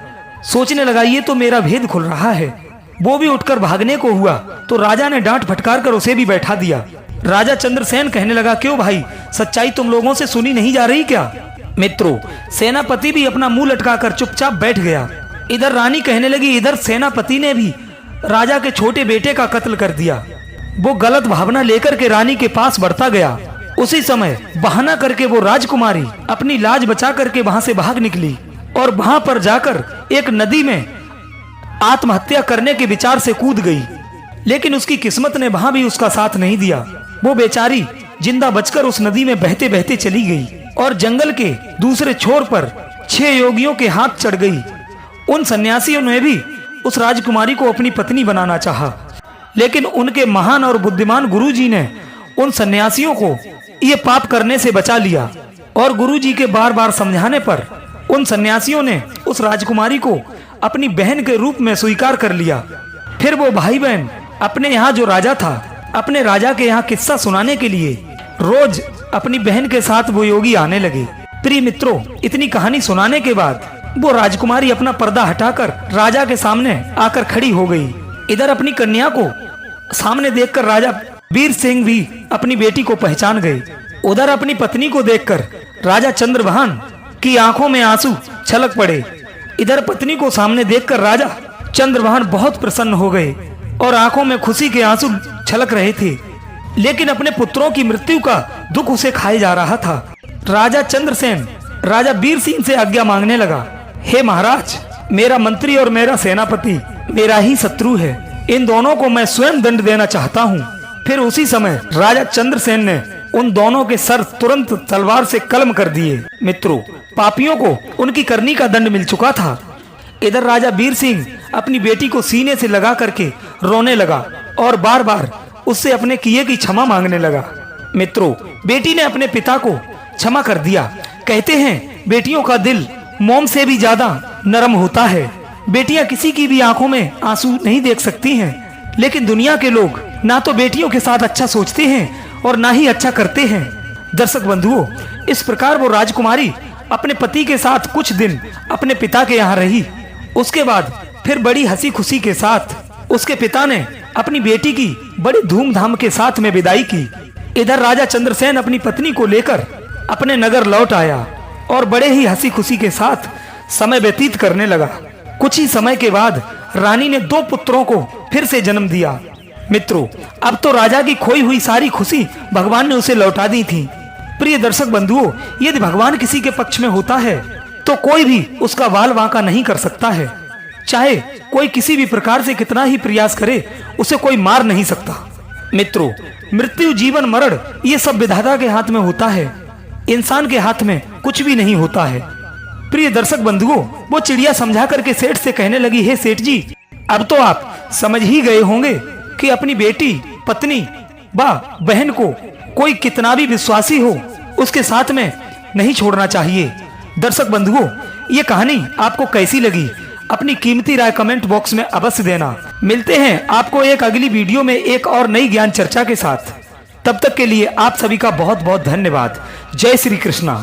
सोचने लगा ये तो मेरा भेद खुल रहा है। वो भी उठकर भागने को हुआ तो राजा ने डांट फटकार कर उसे भी बैठा दिया। राजा चंद्रसेन कहने लगा, क्यों भाई, सच्चाई तुम लोगों से सुनी नहीं जा रही क्या? मित्रों, सेनापति भी अपना मुंह लटकाकर चुपचाप बैठ गया। इधर रानी कहने लगी, इधर सेनापति ने भी राजा के छोटे बेटे का कत्ल कर दिया। वो गलत भावना लेकर के रानी के पास बढ़ता गया। उसी समय बहाना करके वो राजकुमारी अपनी लाज बचा करके वहां से भाग निकली और वहां पर जाकर एक नदी में आत्महत्या करने के विचार से कूद गई। लेकिन उसकी किस्मत ने वहां भी उसका साथ नहीं दिया। वो बेचारी जिंदा बचकर उस नदी में बहते बहते चली गई और जंगल के दूसरे छोर पर 6 योगियों के हाथ चढ़ गई। उन सन्यासियों ने भी उस राजकुमारी को अपनी पत्नी बनाना चाहा, लेकिन उनके महान और बुद्धिमान गुरुजी ने उन सन्यासियों को ये पाप करने से बचा लिया। और गुरुजी के बार बार समझाने पर उन सन्यासियों ने उस राजकुमारी को अपनी बहन के रूप में स्वीकार कर लिया। फिर वो भाई बहन अपने यहाँ जो राजा था, अपने राजा के यहाँ किस्सा सुनाने के लिए रोज अपनी बहन के साथ वो योगी आने लगे। प्रिय मित्रों, इतनी कहानी सुनाने के बाद वो राजकुमारी अपना पर्दा हटाकर राजा के सामने आकर खड़ी हो गई। इधर अपनी कन्या को सामने देखकर राजा वीर सिंह भी अपनी बेटी को पहचान गए। उधर अपनी पत्नी को देखकर राजा चंद्रभान की आंखों में आंसू छलक पड़े। इधर पत्नी को सामने देखकर राजा चंद्रभान बहुत प्रसन्न हो गए और आंखों में खुशी के आंसू छलक रहे थे। लेकिन अपने पुत्रों की मृत्यु का दुख उसे खाए जा रहा था। राजा चंद्रसेन राजा वीर सिंह से आज्ञा मांगने लगा, हे महाराज, मेरा मंत्री और मेरा सेनापति मेरा ही शत्रु है। इन दोनों को मैं स्वयं दंड देना चाहता हूँ। फिर उसी समय राजा चंद्रसेन ने उन दोनों के सर तुरंत तलवार से कलम कर दिए। मित्रों, पापियों को उनकी करनी का दंड मिल चुका था। इधर राजा वीर सिंह अपनी बेटी को सीने से लगा करके रोने लगा और बार बार उससे अपने किए की क्षमा मांगने लगा। मित्रों, बेटी ने अपने पिता को क्षमा कर दिया। कहते हैं बेटियों का दिल मोम से भी ज्यादा नरम होता है। बेटियां किसी की भी आंखों में आंसू नहीं देख सकती हैं, लेकिन दुनिया के लोग ना तो बेटियों के साथ अच्छा सोचते हैं और ना ही अच्छा करते हैं। दर्शक बंधुओं, इस प्रकार वो राजकुमारी अपने पति के साथ कुछ दिन अपने पिता के यहाँ रही। उसके बाद फिर बड़ी हंसी खुशी के साथ उसके पिता ने अपनी बेटी की बड़ी धूमधाम के साथ में विदाई की। इधर राजा चंद्रसेन अपनी पत्नी को लेकर अपने नगर लौट आया और बड़े ही हंसी खुशी के साथ समय व्यतीत करने लगा। कुछ ही समय के बाद रानी ने 2 पुत्रों को फिर से जन्म दिया। मित्रों, अब तो राजा की खोई हुई सारी खुशी भगवान ने उसे लौटा दी थी। प्रिय दर्शक बंधुओं, यदि भगवान किसी के पक्ष में होता है तो कोई भी उसका वाल वांका नहीं कर सकता है। चाहे कोई किसी भी प्रकार से कितना ही प्रयास करे, उसे कोई मार नहीं सकता। मित्रों, मृत्यु, जीवन, मरण ये सब विधाता के हाथ में होता है। इंसान के हाथ में कुछ भी नहीं होता है। प्रिय दर्शक बंधुओं, वो चिड़िया समझा करके सेठ से कहने लगी, हे सेठ जी, अब तो आप समझ ही गए होंगे कि अपनी बेटी, पत्नी व बहन को कोई कितना भी विश्वासी हो उसके साथ में नहीं छोड़ना चाहिए। दर्शक बंधुओं, ये कहानी आपको कैसी लगी? अपनी कीमती राय कमेंट बॉक्स में अवश्य देना। मिलते हैं आपको एक अगली वीडियो में एक और नई ज्ञान चर्चा के साथ। तब तक के लिए आप सभी का बहुत बहुत धन्यवाद। जय श्री कृष्णा।